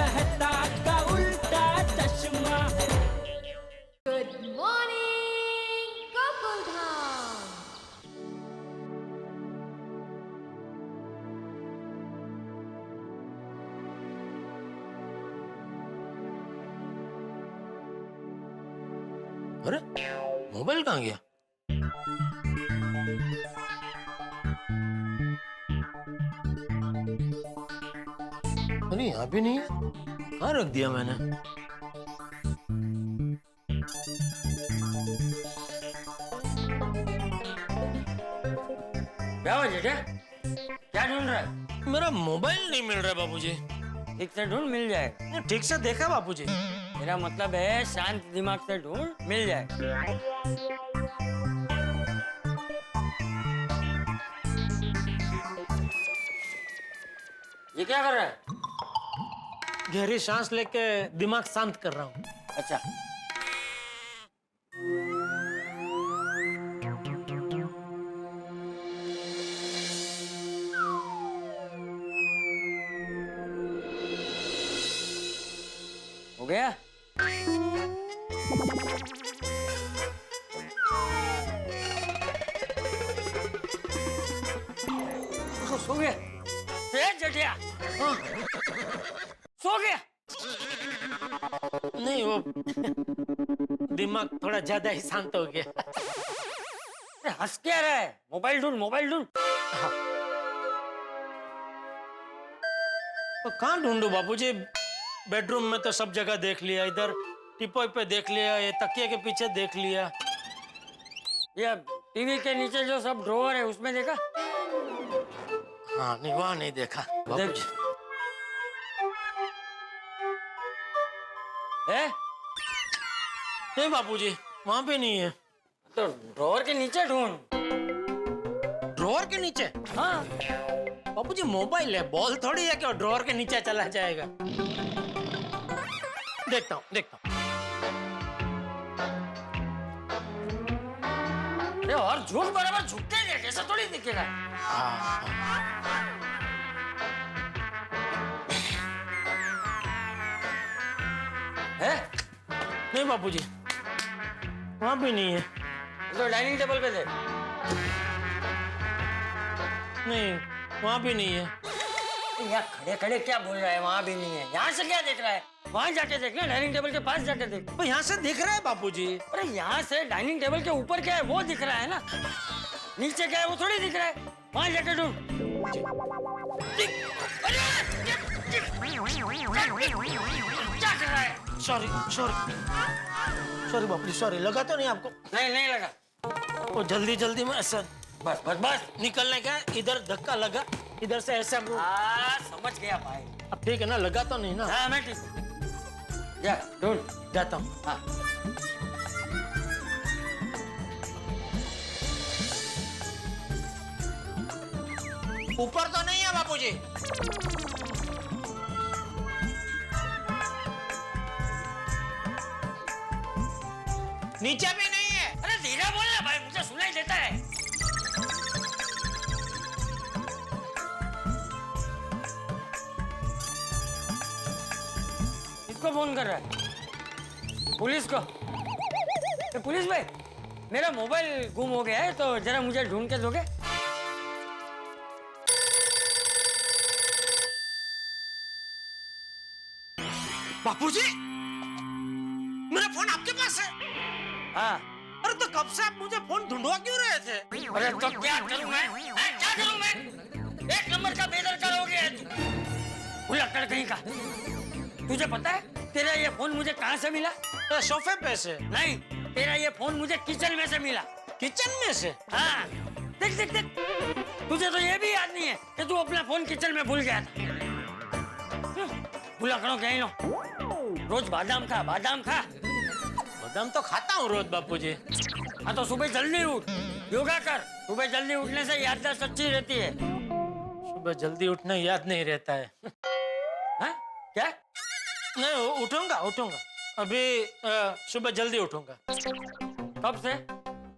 रहता का उल्टा चश्मा। Good morning Gokuldham. अरे मोबाइल कहाँ गया? अरे यहाँ भी नहीं है, कहाँ रख दिया मैंने? क्या वजह क्या? क्या ढूंढ रहा है? मेरा मोबाइल नहीं मिल रहा है बाबूजी। ठीक से ढूंढ, मिल जाएगा। ठीक से देखा बाबूजी। मेरा मतलब है शांत दिमाग से ढूंढ, मिल जाएगा। ये क्या कर रहा है? गहरी सांस लेके दिमाग शांत कर रहा हूँ। अच्छा, हो गया? सो गया? तेज जटिया, हाँ, सो गया? नहीं वो दिमाग थोड़ा ज्यादा ही शांत हो गया। अरे हंस क्या रहा है? मोबाइल ढूंढ, मोबाइल ढूंढ। तो कहाँ ढूंढूं बाबूजी? बेडरूम में तो सब जगह देख लिया, इधर टिपोई पे देख लिया, ये तकिए के पीछे देख लिया। ये टीवी के नीचे जो सब ड्रॉअर है उसमें देखा? हाँ नहीं, वहाँ नहीं देखा बाबूजी। है? नहीं बाबूजी, वहाँ पे नहीं है। तो ड्रॉअर के नीचे ढूंढ। ड्रॉअर के नीचे? हाँ, बाबूजी मोबाइल है, बॉल थोड़ी है कि ड्रॉअर के नीचे चला जाएगा। देखता हूँ, देखता हूँ। अरे और झूठ बराबर झुकते हैं, कैसा थोड़ी दिखेगा। है? नहीं बाबूजी, वहाँ भी नहीं है। तो डाइनिंग टेबल पे देख। नहीं, वहाँ भी नहीं है। यहाँ खड़े खड़े क्या बोल रहा है? वहाँ भी नहीं है। यहाँ से क्या देख रहा है? वहाँ जाके देख ना, डाइनिंग टेबल के पास जाके देख। तो यहाँ से दिख रहा है बाबूजी। अरे यहाँ से डाइनिंग टेबल के ऊपर क्या है वो दिख रहा है ना, नीचे क्या है वो थोड़ी दिख रहा है। वहाँ जाके ढूंढ। क्या कर रहा है? सॉरी सॉरी सॉरी बाबूजी, सॉरी। लगा तो नहीं आपको? नहीं नहीं लगा। वो जल्दी जल्दी में ऐसा बस बस बस। निकलने का, इधर धक्का लगा, इधर से ऐसा। समझ गया भाई। अब ठीक है ना, लगा तो नहीं ना? हाँ मैं ठीक हूँ। जा ढूंढ। जाता हूँ। हाँ ऊपर तो नहीं है बाबूजी। नीचे भी नहीं है। अरे धीरे बोलना भाई, मुझे सुनाई देता है। किसको फोन कर रहा है? पुलिस को? तो पुलिस भाई, मेरा मोबाइल गुम हो गया है, तो जरा मुझे ढूंढ के दोगे? बापूजी, मेरा फोन आपके पास है? हाँ। अरे तो कब से आप मुझे फोन ढूंढवा क्यों रहे थे? अरे तो क्या करूं मैं? क्या करूं मैं? एक नंबर का बेदरकार हो गया है तू। भुलक्कड़ कहीं का। तुझे पता है तेरा ये फोन मुझे कहाँ से मिला? सोफे पे से? नहीं, तेरा ये फोन मुझे किचन में से मिला। किचन में से? हाँ, देख देख देख। तुझे तो ये भी याद नहीं है कि तू अपना फोन किचन में भूल गया था। भुलक्कड़ों कहीं लो। रोज बादाम खा, बादाम खा। बादाम तो खाता हूँ रोज बापूजी। हाँ तो सुबह जल्दी उठ, योगा कर। सुबह जल्दी उठने से याददाश्त अच्छी रहती है। सुबह जल्दी उठना याद नहीं रहता है। हाँ? क्या? नहीं, उठूंगा उठूंगा। अभी सुबह जल्दी उठूंगा। कब से?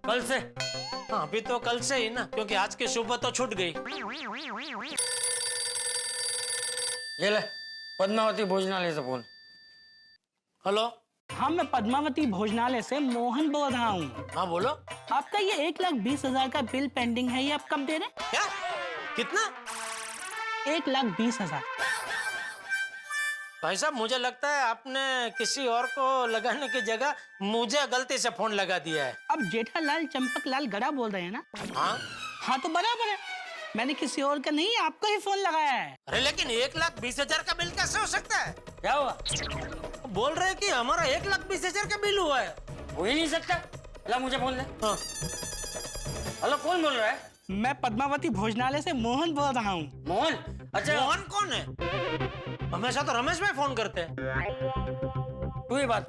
कल से? हाँ, अभी तो कल से ही ना, क्योंकि आज की सुबह तो छूट गई। ये ले, पद्मावती भोजनालय से फोन। हेलो। हाँ, मैं पद्मावती भोजनालय से मोहन बोल रहा हूँ। हाँ बोलो। आपका ये 1,20,000 का बिल पेंडिंग है, ये आप कब दे रहे हैं? क्या? कितना? 1,20,000। भाई साहब, मुझे लगता है आपने किसी और को लगाने की जगह मुझे गलती से फोन लगा दिया है। अब जेठालाल चंपकलाल गड़ा बोल रहे हैं ना? हाँ हाँ, तो बराबर है, मैंने किसी और का नहीं, आपको ही फोन लगाया है। अरे लेकिन 1,20,000 का बिल कैसे हो सकता है? क्या हुआ? बोल रहे हैं कि हमारा 1,20,000 का बिल हुआ है। हो ही नहीं सकता। ला मुझे फोन ले। हाँ। हेलो, कौन बोल रहा है? मैं पद्मावती भोजनालय से मोहन बोल रहा हूँ। मोहन? अच्छा, मोहन कौन है? हमेशा तो रमेश भाई फोन करते हैं। तू ही बात।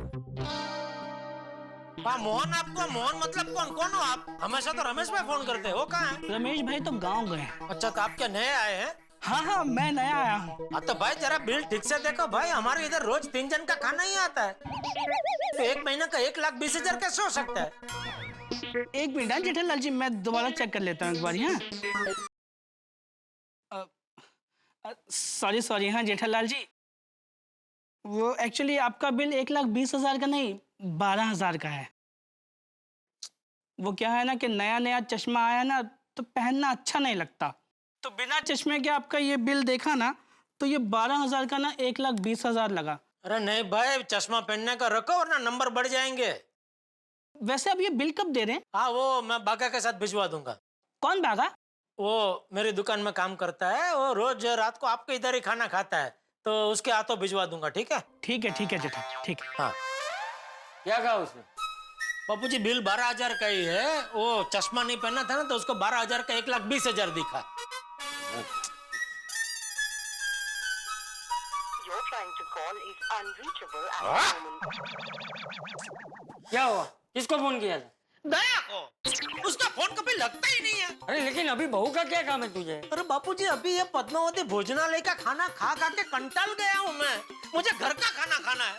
हाँ, मोहन आपको मोहन मतलब कौन हो आप? हमेशा तो रमेश भाई फोन करते हैं। वो कहाँ है? रमेश भाई तो गाँव गए। अच्छा, तो आप क्या नए आए हैं? हाँ, मैं नया आया हूँ। हाँ तो भाई जरा बिल ठीक से देखो भाई, हमारे इधर रोज 3 जन का खाना ही आता है, तो एक महीने का 1,20,000 कैसे हो सकता है? एक मिनट है जेठालाल जी, मैं दोबारा चेक कर लेता हूँ एक बार। हाँ, सॉरी हाँ जेठालाल जी, वो एक्चुअली आपका बिल 1,20,000 का नहीं 12,000 का है। वो क्या है ना कि नया नया चश्मा आया ना, तो पहनना अच्छा नहीं लगता, तो बिना चश्मे के आपका ये बिल देखा ना, तो ये 12,000 का ना 1,20,000 लगा। अरे नहीं भाई, चश्मा पहनने का रखो वरना नंबर बढ़ जाएंगे। वैसे अब ये बिल कब दे रहे हैं? हाँ, वो मैं बागा के साथ भिजवा दूंगा। कौन बागा? वो मेरी दुकान में काम करता है, वो रोज रात को आपके इधर ही खाना खाता है, तो उसके हाथों भिजवा दूंगा। ठीक है? ठीक है जेठा, ठीक है। हाँ। क्या कहा उसने? बापूजी, बिल 12,000 का ही है। वो चश्मा नहीं पहना था ना, तो उसको 12,000 का 1,20,000 दिखा। You're trying to call is unreachable at the moment. क्या हुआ? किसको फोन किया था? दया को। उसका फोन कभी लगता ही नहीं है। अरे लेकिन अभी बहू का क्या काम है तुझे? अरे बापूजी, अभी ये पद्मावती भोजनालय का खाना खा खा के कंटाल गया हूँ मैं। मुझे घर का खाना खाना है।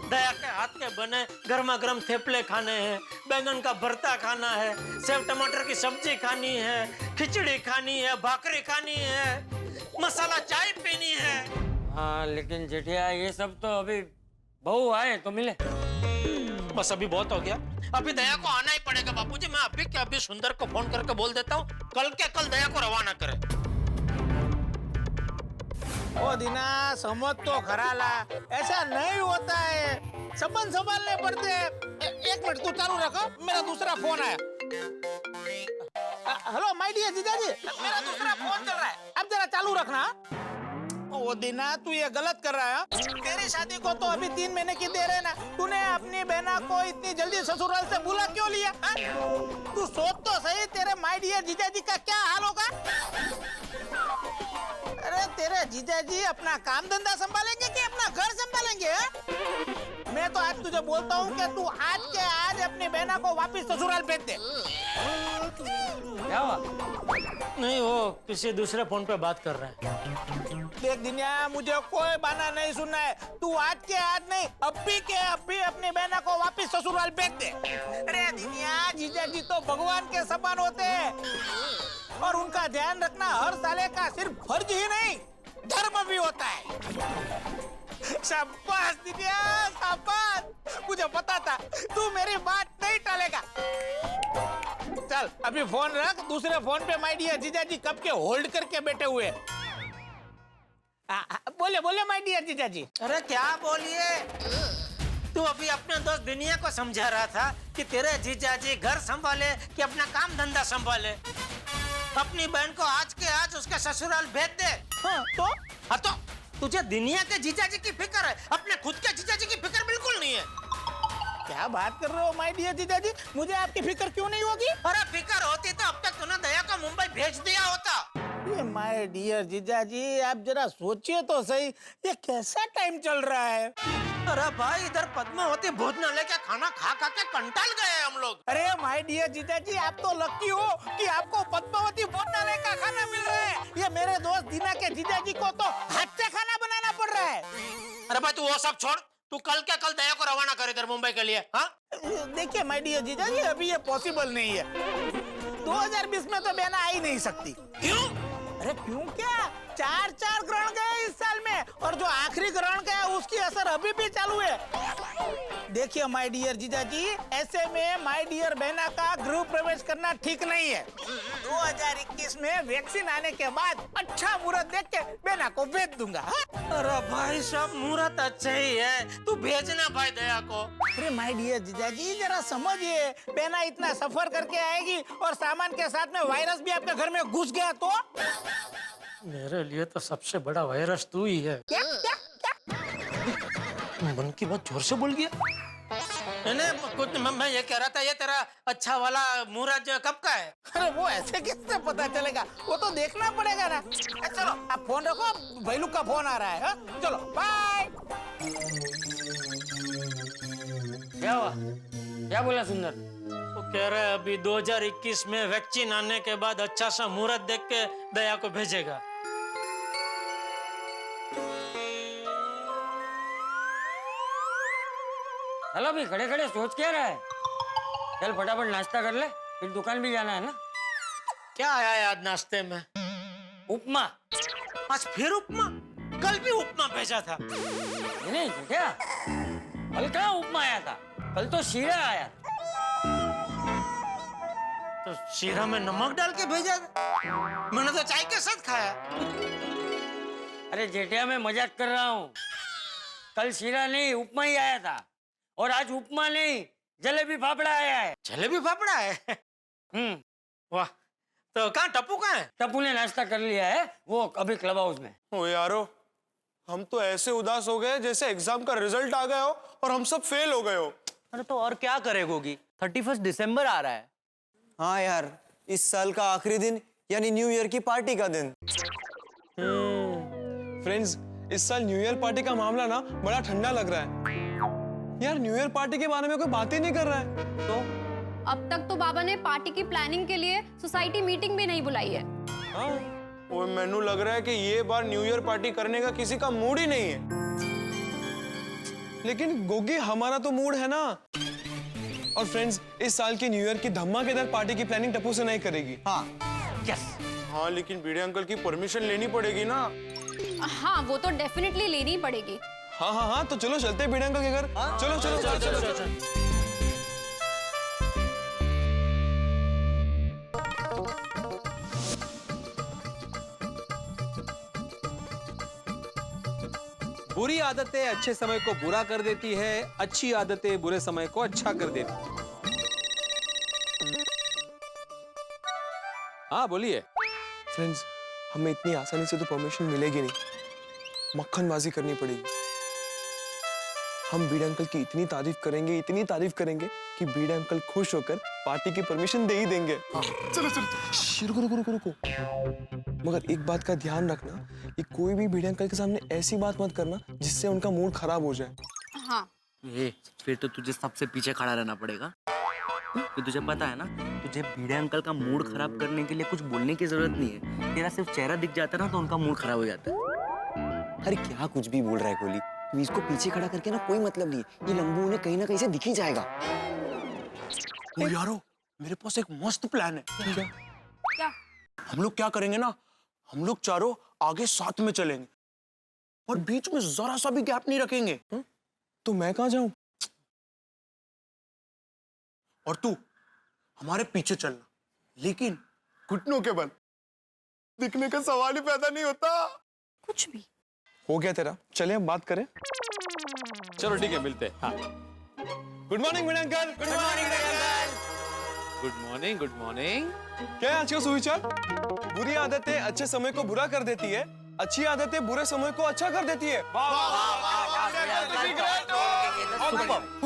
दया के हाथ के बने गर्मा गर्म थेपले खाने हैं, बैंगन का भरता खाना है, सेव टमाटर की सब्जी खानी है, खिचड़ी खानी है, भाकरी खानी है, मसाला चाय पीनी है। हाँ लेकिन जेठिया, ये सब तो अभी बहू आए तो मिले। बस अभी बहुत हो गया, अभी दया को आना ही पड़ेगा बापूजी। मैं अभी क्या अभी सुंदर को फोन करके बोल देता हूँ, कल के कल दया को रवाना करे। ओ दीना, समझ तो खराला, ऐसा नहीं होता है, संबंध संभालने पड़ते हैं। एक मिनट तू चालू रखो, मेरा दूसरा फोन आया। हेलो माय डियर जीजाजी, मेरा दूसरा फोन चल रहा है, अब जरा चालू रखना। ओ दीना, तू ये गलत कर रहा है। तेरी शादी को तो अभी 3 महीने की देर है ना, तूने अपनी बहना को इतनी जल्दी ससुराल से बुला क्यों लिया? तू सोच तो सही, तेरे माय डियर जीजाजी का क्या हाल होगा। अरे तेरे जीजाजी अपना काम धंधा संभालेंगे कि अपना घर संभालेंगे? मैं तो आज तुझे बोलता हूँ कि तू आज के आज अपनी बहना को वापस ससुराल भेज दे। क्या हुआ? नहीं, वो किसी दूसरे फोन पे बात कर रहे हैं। देख दिनिया, मुझे कोई बहाना नहीं सुनना है। तू आज के आज नहीं, अभी के अभी अपनी बहना को वापस ससुराल भेज दे। अरे दिनिया, जीजाजी तो भगवान के समान होते हैं, और उनका ध्यान रखना हर साले का सिर्फ फर्ज ही नहीं, धर्म भी होता है। शाबाश दिनिया, शाबाश। मुझे पता था तू मेरी बात नहीं टालेगा। चल अभी फोन रख, दूसरे फोन पे माय डियर जीजाजी कब के होल्ड करके बैठे हुए। बोले बोले माय डियर जीजाजी। अरे क्या बोलिए, तू अभी अपने दोस्त दुनिया को समझा रहा था कि तेरे जीजाजी घर संभाले कि अपना काम धंधा संभाले। अपनी बहन को आज के आज उसके ससुराल भेज दे। हाँ तो तुझे दुनिया के जीजाजी की फिक्र है, अपने खुद के जीजाजी की फिक्र बिल्कुल नहीं है। क्या बात कर रहे हो माय डियर जीजाजी, मुझे आपकी फिक्र क्यों नहीं होगी? अरे फिक्र होती तो अब तक तूने दया को मुंबई भेज दिया होता। ये माय डियर जीजाजी, आप जरा सोचिए तो सही, ये कैसा टाइम चल रहा है। अरे भाई, इधर पद्मावती भोजनालय का खाना खा खा के कंटाल गए हम लोग। अरे माय डियर जीजाजी, आप तो लकी हो कि आपको पद्मावती भोजनालय का खाना मिल रहा है। ये मेरे दोस्त दीना के जीजाजी को तो हाथ से खाना बनाना पड़ रहा है। अरे भाई, तू वो सब छोड़, तू कल के कल दया को रवाना करे इधर मुंबई के लिए। हाँ देखिए माय डियर जीजाजी, अभी ये पॉसिबल नहीं है। 2020 में तो बहना आ ही नहीं सकती। क्यों? अरे क्यों क्या, 4 ग्रहण गए इस साल में, और जो आखिरी ग्रहण का है उसकी असर अभी भी चालू है। देखिए माय डियर जीजा जी, ऐसे में माय डियर बहना का गृह प्रवेश करना ठीक नहीं है। 2021 में वैक्सीन आने के बाद अच्छा मुहूर्त देख के बहना को भेज दूंगा। हाँ? अरे भाई साहब, मुहूर्त अच्छा ही है, तू भेजना भाई दया को। अरे माय डियर जीजा जी, जरा समझिए, बहना इतना सफर करके आएगी और सामान के साथ में वायरस भी आपके घर में घुस गया तो? मेरे लिए तो सबसे बड़ा वायरस तू ही है। क्या क्या मन की बात जोर से बोल गया। नहीं कुछ मैं ये कह रहा था, ये तेरा अच्छा वाला मुहूर्त जो कब का है? अरे वो ऐसे किससे पता चलेगा, वो तो देखना पड़ेगा ना। चलो आप फोन रखो, भैलू का फोन आ रहा है। हा? चलो बाय। क्या हुआ? क्या बोला सुंदर? वो कह रहा है अभी 2021 में वैक्सीन आने के बाद अच्छा सा मुहूर्त देख के दया को भेजेगा। चलो भी खड़े खड़े सोच क्या रहा है? चल फटाफट नाश्ता कर ले, फिर दुकान भी जाना है ना। क्या आया है आज नाश्ते में? उपमा। आज फिर उपमा? कल भी उपमा भेजा था। नहीं क्या? कल कहाँ उपमा आया था? कल तो शीरा आया था। तो शीरा में नमक डाल के भेजा था? मैंने तो चाय के साथ खाया। अरे जेठिया, मैं मजाक कर रहा हूँ। कल शीरा नहीं, उपमा ही आया था। और आज उपमा नहीं, जलेबी फाफड़ा आया है। जलेबी फाफड़ा है? वाह, तो कहाँ टप्पू कहाँ है? टप्पू ने नाश्ता कर लिया है, वो अभी क्लब हाउस में। ओ यारो, हम तो ऐसे उदास हो गए जैसे एग्जाम का रिजल्ट आ गया हो और हम सब फेल हो गए हो। अरे तो और क्या करे गोगी, 31 दिसंबर आ रहा है। हाँ यार, इस साल का आखिरी दिन यानी न्यू ईयर की पार्टी का दिन। फ्रेंड्स, इस साल न्यू ईयर पार्टी का मामला ना बड़ा ठंडा लग रहा है यार। न्यू ईयर पार्टी के बारे में कोई बात ही नहीं कर रहा है। तो अब तक तो बाबा ने पार्टी की प्लानिंग के लिए सोसाइटी मीटिंग भी नहीं बुलाई है। हाँ, वो मैनू लग रहा है कि ये बार न्यू ईयर पार्टी करने का किसी का मूड ही नहीं है। लेकिन गोगी, हमारा तो मूड है ना। और फ्रेंड्स, इस साल की न्यू ईयर की धमाकेदार पार्टी की प्लानिंग टप्पू से नहीं करेगी। हाँ यस। हाँ, लेकिन भिड़े अंकल की परमिशन लेनी पड़ेगी ना। हाँ, वो तो डेफिनेटली लेनी पड़ेगी। हाँ हाँ हाँ, तो चलो चलते हैं भिड़े अंकल के घर। चलो चलो चलो चलो चलो, चलो। बुरी आदतें अच्छे समय को बुरा कर देती है, अच्छी आदतें बुरे समय को अच्छा कर देती है। हाँ बोलिए। फ्रेंड्स, हमें इतनी आसानी से तो परमिशन मिलेगी नहीं, मक्खनबाजी करनी पड़ेगी। हम बीड़े अंकल की इतनी तारीफ करेंगे कि बीड़े अंकल खुश होकर पार्टी की परमिशन दे ही देंगे। हाँ। चलो चलो, रुको रुको रुको रुको। मगर एक बात का ध्यान रखना कि कोई भी बीड़े अंकल के सामने ऐसी बात मत करना जिससे उनका मूड खराब हो जाए। हाँ। फिर तो तुझे सबसे पीछे खड़ा रहना पड़ेगा। तो तुझे पता है ना, तुझे भिड़े अंकल का मूड खराब करने के लिए कुछ बोलने की जरूरत नहीं है। तेरा सिर्फ चेहरा दिख जाता है ना तो उनका मूड खराब हो जाता है। अरे क्या कुछ भी बोल रहा है कोहली, तू इसको पीछे खड़ा करके ना कोई मतलब नहीं। ये लंबू उन्हें कहीं ना कहीं से दिख ही जाएगा। ओ यारो, मेरे पास एक मस्त प्लान है। क्या? हम लोग क्या करेंगे ना, हम लोग चारों आगे साथ में चलेंगे और बीच में जरा सा भी गैप नहीं रखेंगे। तो मैं कहाँ जाऊं? और तू हमारे पीछे चलना, लेकिन घुटनों के बल। दिखने का सवाल ही पैदा नहीं होता। कुछ भी हो गया तेरा, चले अब बात करें। चलो ठीक है, मिलते हैं। हाँ। Good morning Meena uncle. Good morning uncle. Good morning, good morning. क्या है आज का सुविचार? बुरी आदतें अच्छे समय को बुरा कर देती है, अच्छी आदतें बुरे समय को अच्छा कर देती है।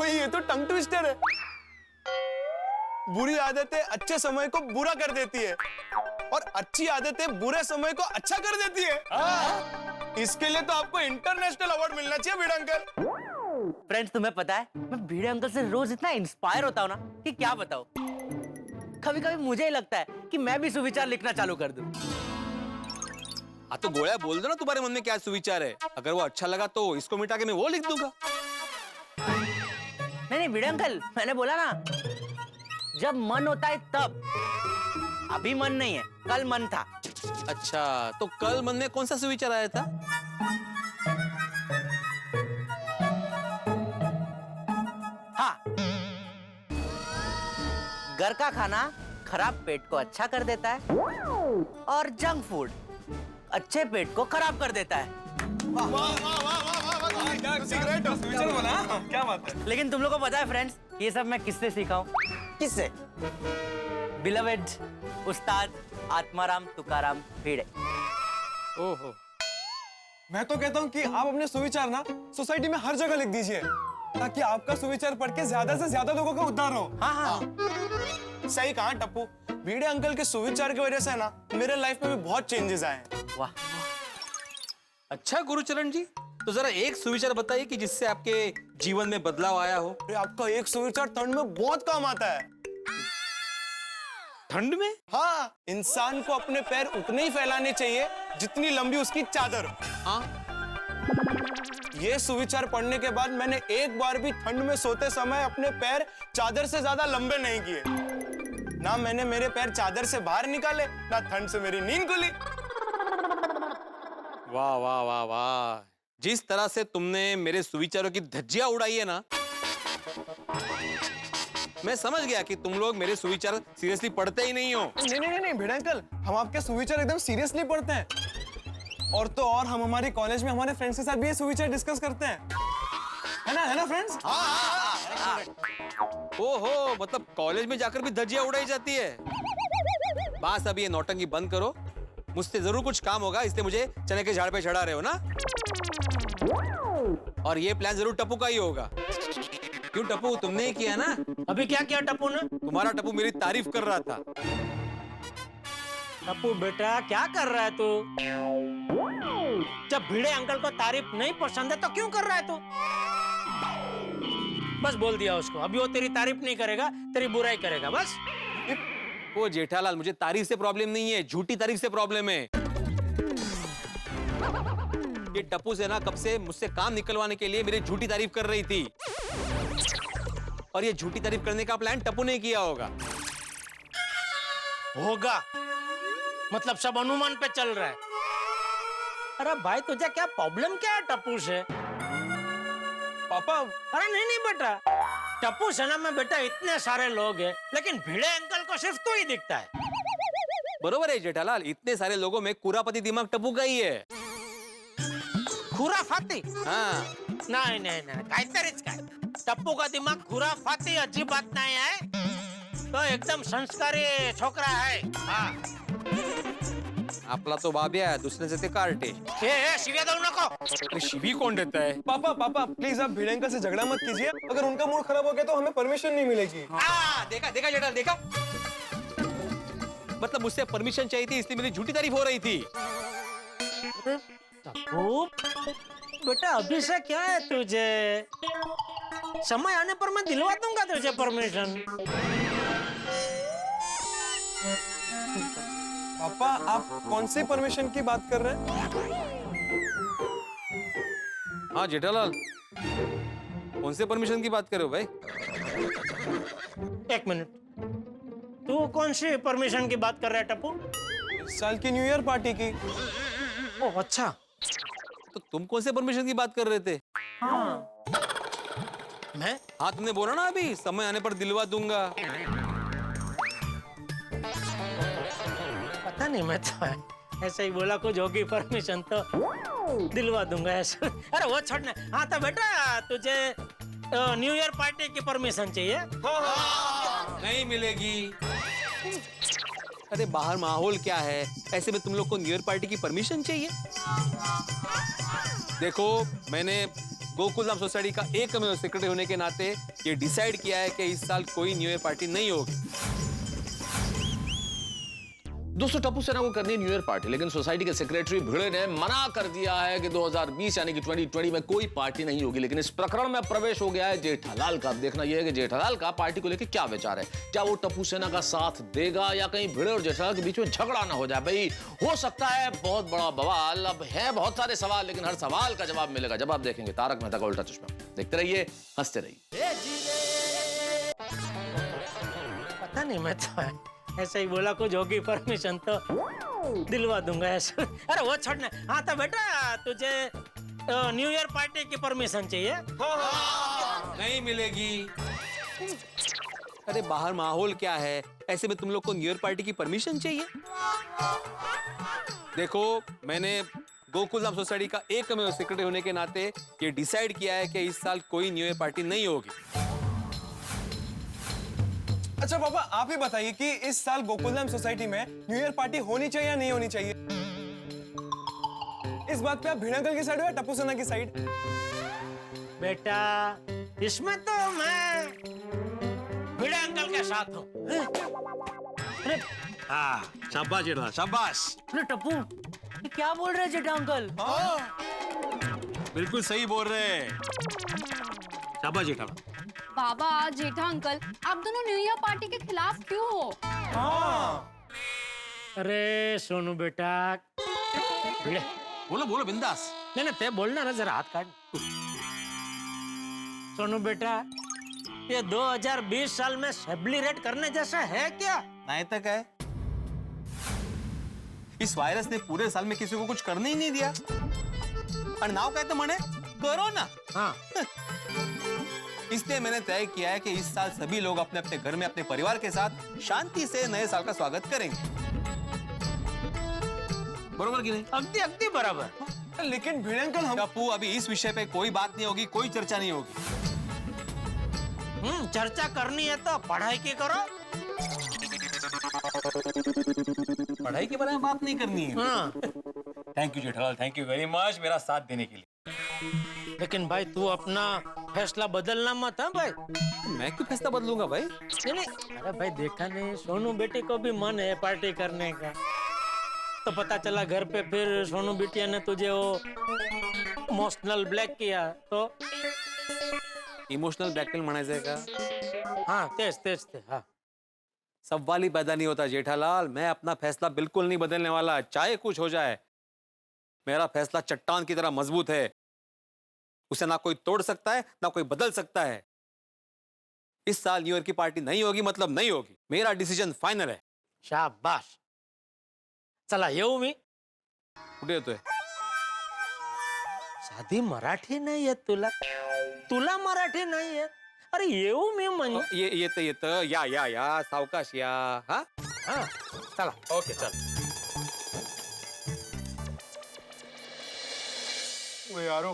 ये तो टंग ट्विस्टर है। बुरी आदतें अच्छे समय को बुरा कर देती है और अच्छी आदतें बुरे समय को अच्छा कर देती है। इसके लिए तो आपको इंटरनेशनल अवार्ड मिलना चाहिए भिड़े अंकल। फ्रेंड्स, तुम्हें पता है मैं भिड़े अंकल से रोज इतना इंस्पायर होता हूँ ना कि क्या बताओ। कभी कभी मुझे ही लगता है कि मैं भी सुविचार लिखना चालू कर दूं। हाँ तो गोया बोल दो ना तुम्हारे मन में क्या सुविचार है। अगर वो अच्छा लगा तो इसको मिटा के मैं वो लिख दूंगा। नहीं भिड़े अंकल, मैंने बोला ना, जब मन होता है तब। अभी मन नहीं है, कल मन था। अच्छा, तो कल मन में कौन सा सुविचार आया था? घर का खाना खराब पेट को अच्छा कर देता है और जंक फूड अच्छे पेट को खराब कर देता है। क्या बात है? लेकिन तुम लोगों को पता है फ्रेंड्स, ये सब मैं किससे सीखा हूँ? किससे? बिलवेड उस्ताद आत्माराम तुकाराम भिड़े। ओहो, मैं तो कहता हूँ कि आप अपने सुविचार ना सोसाइटी में हर जगह लिख दीजिए, ताकि आपका सुविचार पढ़ के ज्यादा से ज्यादा लोगों का उद्धार हो। हाँ हाँ, सही कहा टप्पू, भिड़े अंकल के सुविचार की वजह से ना मेरे लाइफ में भी बहुत चेंजेस आए हैं। वाह। अच्छा गुरुचरण जी, तो जरा एक सुविचार बताइए कि जिससे आपके जीवन में बदलाव आया हो। अरे आपका एक सुविचार ठंड में बहुत काम आता है। ठंड में? हाँ, इंसान को अपने पैर उतने ही फैलाने चाहिए जितनी लंबी उसकी चादर। हाँ, ये सुविचार पढ़ने के बाद मैंने एक बार भी ठंड में सोते समय अपने पैर चादर से ज्यादा लंबे नहीं किए। ना मैंने मेरे पैर चादर से बाहर निकाले, ना ठंड से मेरी नींद खुली। वाह वाह वाह वाह, जिस तरह से तुमने मेरे सुविचारों की धज्जियां उड़ाई है ना, मैं समझ गया कि तुम लोग मेरे सुविचार सीरियसली पढ़ते ही नहीं हो। नहीं भिड़े अंकल, हम आपके सुविचार एकदम सीरियसली पढ़ते हैं। और तो और हम हमारे कॉलेज में हमारे फ्रेंड्स के साथ भी ये सुविचार डिस्कस करते हैं, है ना फ्रेंड्स? ओहो, मतलब कॉलेज में जाकर भी धज्जियां उड़ाई जाती है। बस अब ये नौटंकी बंद करो, मुझसे जरूर कुछ काम होगा, इसलिए मुझे चने के झाड़ पे चढ़ा रहे हो ना। और ये प्लान जरूर टप्पू का ही होगा। क्यों टप्पू, तुमने ही किया ना? अभी क्या किया टप्पू ने? तुम्हारा टप्पू मेरी तारीफ कर रहा था। टप्पू बेटा, क्या कर रहा है तू? जब भिड़े अंकल को तारीफ नहीं पसंद है तो क्यों कर रहा है तू? बस बोल दिया उसको, अभी वो तेरी तारीफ नहीं करेगा, तेरी बुराई करेगा बस। वो जेठालाल, मुझे तारीफ से प्रॉब्लम नहीं है, झूठी तारीफ से प्रॉब्लम है। ये टप्पू से ना कब से मुझसे काम निकलवाने के लिए मेरी झूठी तारीफ कर रही थी, और ये झूठी तारीफ करने का प्लान टप्पू ने किया होगा। होगा मतलब सब अनुमान पे चल रहा है। अरे भाई, तुझे क्या प्रॉब्लम क्या है टप्पू से? पापा, अरे नहीं बेटा, टप्पू सेना में बेटा इतने सारे लोग हैं, लेकिन भिड़े अंकल को सिर्फ तू ही दिखता है। बरोबर है जेठालाल, इतने सारे लोगों में कुरापति दिमाग टप्पू का ही है। खुराफाती? हाँ, नहीं, काहीतरीच काय। टप्पू का दिमाग खुराफाती अजिबात नाही आहे, तो एकदम संस्कारी छोकरा है। हाँ। आपला तो बाब्या है, दुसऱ्याचे ते कार्टे। ए, शिव्या देऊ नको। अरे शिवी कौन देता है? पापा प्लीज आप भिड़े अंकल से झगड़ा मत कीजिए। अगर उनका मूड खराब हो गया तो हमें परमिशन नहीं मिलेगी। हाँ, देखा जेठालाल, देखा? मतलब मुझसे परमिशन चाहिए थी, इसलिए मेरी झूठी तारीफ हो रही थी। टप्पू बेटा, अभी से क्या है तुझे? समय आने पर मैं दिलवा दूंगा तुझे परमिशन। पापा, आप कौन सी परमिशन की बात कर रहे हैं? हाँ जेठालाल, कौन से परमिशन की बात कर रहे हो भाई? एक मिनट, तू कौन सी परमिशन की बात कर रहा है टप्पू? इस साल की न्यू ईयर पार्टी की। ओह अच्छा, तो तुम कौन से परमिशन की बात कर रहे थे? मैं? हाँ, तुमने बोला ना अभी, समय आने पर दिलवा दूंगा। पता नहीं, मैं तो ऐसे ही बोला, कुछ होगी परमिशन तो दिलवा दूंगा ऐसे। अरे वो छोड़ना। हाँ तो बेटा, तुझे न्यू ईयर पार्टी की परमिशन चाहिए? नहीं मिलेगी। अरे बाहर माहौल क्या है, ऐसे में तुम लोग को न्यू ईयर पार्टी की परमिशन चाहिए? देखो, मैंने गोकुलधाम सोसाइटी का एक सेक्रेटरी होने के नाते ये डिसाइड किया है कि इस साल कोई न्यू ईयर पार्टी नहीं होगी। दोस्तों, टप्पू सेना को करनी न्यू ईयर पार्टी, लेकिन सोसाइटी के सेक्रेटरी भिड़े ने मना कर दिया है कि 2020 यानी कि 2020 में कोई पार्टी नहीं होगी। लेकिन इस प्रकरण में प्रवेश हो गया है जेठालाल का। देखना यह है कि जेठालाल का पार्टी को लेकर क्या विचार है। क्या वो टप्पू सेना का साथ देगा या कहीं भिड़े और जेठालाल के बीच में झगड़ा ना हो जाए? भाई, हो सकता है बहुत बड़ा बवाल। अब है बहुत सारे सवाल, लेकिन हर सवाल का जवाब मिलेगा। जवाब देखेंगे तारक मेहता का उल्टा चश्मा। देखते रहिए, हंसते रहिए। पता नहीं, मैं तो ऐसे ही बोला, कुछ होगी परमिशन तो दिलवा दूंगा ऐसे। अरे वो छोड़ना। हाँ तो बेटा, तुझे न्यू ईयर पार्टी की परमिशन चाहिए? नहीं मिलेगी। अरे बाहर माहौल क्या है, ऐसे में तुम लोग को न्यू ईयर पार्टी की परमिशन चाहिए? देखो, मैंने गोकुलधाम सोसाइटी का एकमेव सेक्रेटरी होने के नाते ये डिसाइड किया है कि इस साल कोई न्यू ईयर पार्टी नहीं होगी। अच्छा पापा, आप ही बताइए कि इस साल गोकुलधाम सोसाइटी में न्यू ईयर पार्टी होनी चाहिए या नहीं होनी चाहिए? इस बात पे आप भिड़ अंकल की साइड हो या टप्पू सेना की साइड? बेटा, इसमें तो मैं भिड़े अंकल के साथ हूँ। हाँ, शाबाश जेठा, शाबाश। अरे टप्पू, ये क्या बोल रहे हैं जेठा अंकल? बिल्कुल सही बोल रहे हैं। शाबाश जेठा। बाबा, जेठा अंकल, आप दोनों न्यू ईयर पार्टी के खिलाफ क्यों हो? अरे सोनू बेटा, भिड़े, बोलो बोलो बिंदास। नहीं नहीं, ते बोलना ना, जरा हाथ काट। सोनू बेटा, ये 2020 साल में सेलिब्रेट करने जैसा है क्या? नहीं तक है। इस वायरस ने पूरे साल में किसी को कुछ करने ही नहीं दिया। और नाव कहते मने कोरोना। हाँ। इसलिए मैंने तय किया है कि इस साल सभी लोग अपने अपने घर में अपने परिवार के साथ शांति से नए साल का स्वागत करेंगे। बरोबर की नहीं? अगदी अगदी बराबर। लेकिन भिड़ अंकल, हम टप्पू, अभी इस विषय पे कोई बात नहीं होगी, कोई चर्चा नहीं होगी। चर्चा करनी है तो पढ़ाई की करो। पढ़ाई के बारे में बात नहीं करनी है। हाँ। Thank you Jethalal, thank you very much मेरा साथ देने के लिए। लेकिन भाई तू अपना फैसला बदलना मत। हाँ भाई। मैं क्यों फैसला बदलूंगा भाई? नहीं नहीं, अरे भाई देखा नहीं, सोनू बेटे को भी मन है पार्टी करने का, तो पता चला घर पे फिर सोनू बिटिया ने तुझे वो इमोशनल ब्लैक किया तो। इमोशनल ब्लॅकमेल म्हणायचंय का? हाँ, तेज तेज ते। हाँ, सवाल ही पैदा नहीं होता जेठालाल। मैं अपना फैसला बिल्कुल नहीं बदलने वाला, चाहे कुछ हो जाए। मेरा फैसला चट्टान की तरह मजबूत है, उसे ना कोई तोड़ सकता है ना कोई बदल सकता है। इस साल न्यू ईयर की पार्टी नहीं होगी मतलब नहीं होगी, मेरा डिसीजन फाइनल है। शाबाश। चला येऊ मी। कुठे येतोय? साधी मराठी नाही येत तुला? तुला मराठी नाही येत? अरे येऊ मी म्हणजे ये येतं या या या सावकाश या। हा हाँ, चला। ओके चल। यारो,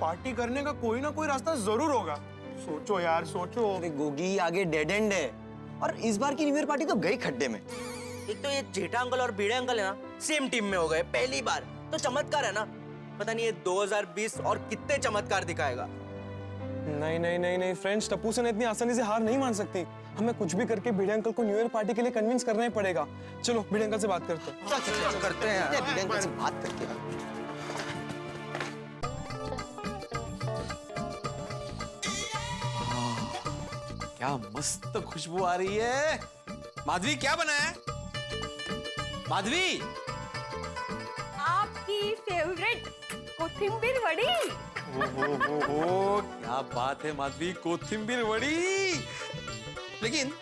पार्टी करने का कोई ना कोई रास्ता जरूर होगा। सोचो यार, सोचो। अरे गोगी, आगे डेड एंड है और इस बार की न्यू ईयर पार्टी तो गई खड्डे में। एक तो ये जेठा अंकल और बीड़े अंकल है ना, सेम टीम में हो गए पहली बार, तो चमत्कार है ना। पता नहीं ये 2020 और कितने चमत्कार दिखाएगा। नहीं नहीं नहीं नहीं फ्रेंड्स, टप्पू सेना इतनी आसानी से हार नहीं मान सकती। हमें कुछ भी करके भिड़े अंकल को न्यू ईयर पार्टी के लिए कन्विंस करना ही पड़ेगा। चलो भिड़े अंकल से बात करते हैं। चल करते हैं यार, बीड़े अंकल से बात करके। क्या मस्त खुशबू आ रही है। माधवी, क्या बना है? माधवी, आपकी फेवरेट कोथिंबीर वड़ी। ओ, क्या बात है माधवी, कोथिंबीर वड़ी। लेकिन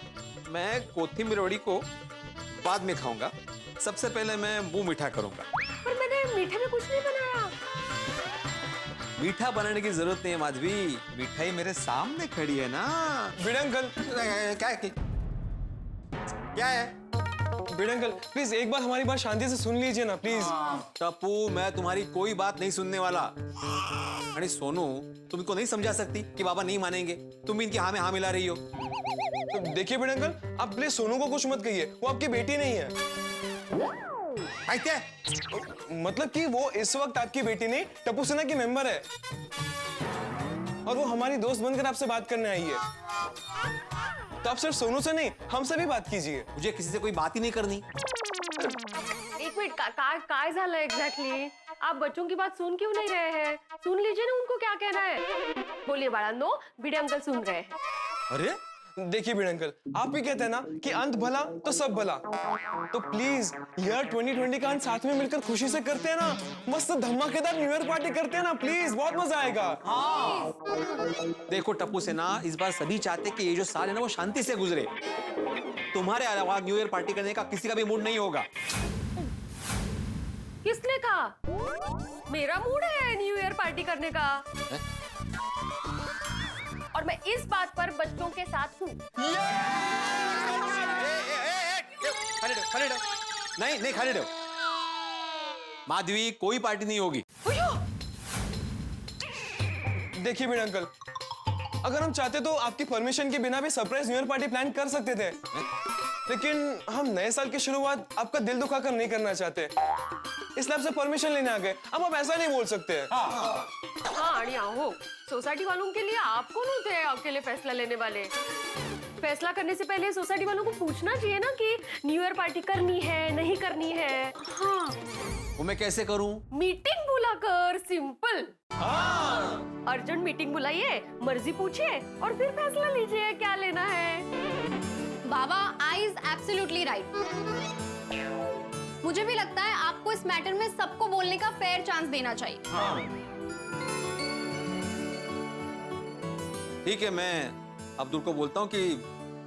मैं कोथिंबीर वड़ी को बाद में खाऊंगा, सबसे पहले मैं मुंह मीठा करूंगा। पर मैंने मीठे में कुछ नहीं बनाया। मीठा बनाने की जरूरत नहीं है माधवी, मिठाई मेरे सामने खड़ी है ना। भिड़े अंकल, क्या है? भिड़े अंकल प्लीज एक बार हमारी बात शांति से सुन लीजिए ना प्लीज। टप्पू, मैं तुम्हारी कोई बात नहीं सुनने वाला। अरे सोनू, तुम इनको नहीं समझा सकती कि बाबा नहीं मानेंगे? तुम इनकी हाँ में हाँ मिला रही हो। तो देखिए भिड़े अंकल, आप प्लीज सोनू को कुछ मत कहिए, वो आपकी बेटी नहीं है। क्या? मतलब कि वो इस वक्त आपकी बेटी नहीं, टप्पू सेना की मेंबर है और वो हमारी दोस्त बनकर आपसे बात करने आई है। तो आप सिर्फ सोनू से नहीं, हमसे भी बात कीजिए। मुझे किसी से कोई बात ही नहीं करनी। एक मिनट, काय झालं एग्जैक्टली? आप बच्चों की बात सुन क्यों नहीं रहे हैं? सुन लीजिए ना उनको क्या कहना है। बोलिए बाळांनो, भिड़े अंकल सुन रहे हैं। अरे देखिए भिड़े अंकल, आप ही कहते हैं ना कि अंत भला तो सब भला। तो प्लीज ईयर 2020 का अंत साथ में मिलकर खुशी से करते हैं ना, मस्त धमाकेदार न्यू ईयर पार्टी करते हैं ना प्लीज, बहुत मजा आएगा। हाँ। देखो टप्पू सेना, इस बार सभी चाहते कि ये जो साल है ना वो शांति से गुजरे। तुम्हारे अलावा न्यू ईयर पार्टी करने का किसी का भी मूड नहीं होगा। किसने कहा? मेरा मूड है न्यू ईयर पार्टी करने का। और मैं इस बात पर बच्चों के साथ हूँ। नहीं नहीं खाली रहो। माधवी, कोई पार्टी नहीं होगी। देखिए भिड़े अंकल, अगर हम चाहते तो आपकी परमिशन के बिना भी surprise new year party plan कर सकते थे, लेकिन हम नए साल की शुरुआत आपका दिल दुखाकर नहीं करना चाहते, इसलिए आपसे परमिशन लेने आ गए। अब आप ऐसा नहीं बोल सकते। हाँ आणि आहो, सोसाइटी वालों के लिए आप कौन होते हैं अकेले फैसला लेने वाले? फैसला करने से पहले सोसाइटी वालों को पूछना चाहिए ना कि न्यू ईयर पार्टी करनी है नहीं करनी है। हाँ, वो मैं कैसे करूं? मीटिंग बुलाकर, सिंपल। अर्जेंट मीटिंग बुलाइए, मर्जी पूछिए और फिर फैसला लीजिए क्या लेना है। बाबा, आई इज एब्सोल्युटली राइट। मुझे भी लगता है आपको इस मैटर में सबको बोलने का फेयर चांस देना चाहिए। ठीक है, मैं अब्दुल को बोलता हूँ कि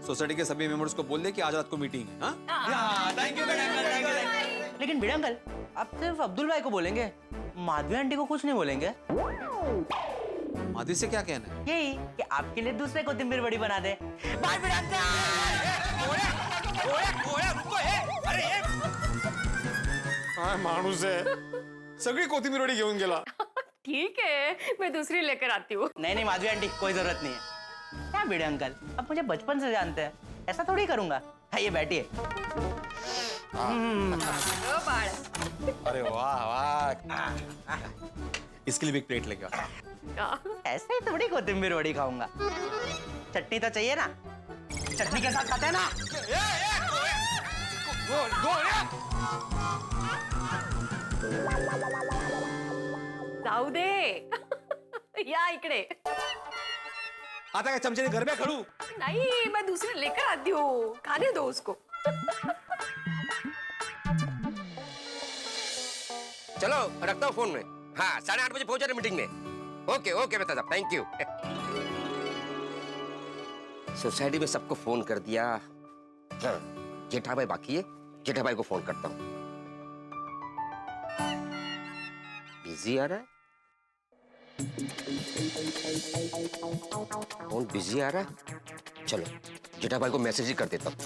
सोसाइटी के सभी मेंबर्स को बोल दे कि आज रात को मीटिंग है। हाँ? Thank you uncle. लेकिन भिड़े अंकल, आप सिर्फ अब्दुल भाई को बोलेंगे, माधवी आंटी को कुछ नहीं बोलेंगे? माधवी से क्या कहना है? यही कि आपके लिए दूसरे कोथिंबीर बड़ी बना दे। बाय भिड़े माणूस है, सगळी कोथिंबीर वडी घेऊन गेला। ठीक है, मैं दूसरी लेकर आती हूँ। नहीं माधवी आंटी, कोई जरूरत नहीं है। क्या भिड़े अंकल, आप मुझे बचपन से जानते हैं, ऐसा थोड़ी करूंगा। आइए बैठिए। ओ बाळ। अरे वाह वाह, इसके लिए भी एक प्लेट लेके आ। ऐसे थोड़ी कोथिंबीर वड़ी खाऊंगा, चटनी तो चाहिए ना, चटनी के साथ खाते हैं ना। जाऊ दे। या इकडे। आता काय चमचे ने घर में खड़ू? नहीं, मैं दूसरी लेकर आती हूँ, खाने दो उसको। चलो रखता हूँ फोन में। हाँ, 8:30 बजे पहुंच जाना मीटिंग में। ओके ओके बेटा साहब, थैंक यू। सोसाइटी में सबको फोन कर दिया। हाँ, जेठा भाई बाकी है, जेठा भाई को फोन करता हूँ। बिजी आ रहा है, फोन बिजी आ रहा है। चलो जेठा भाई को मैसेज ही कर देता हूँ।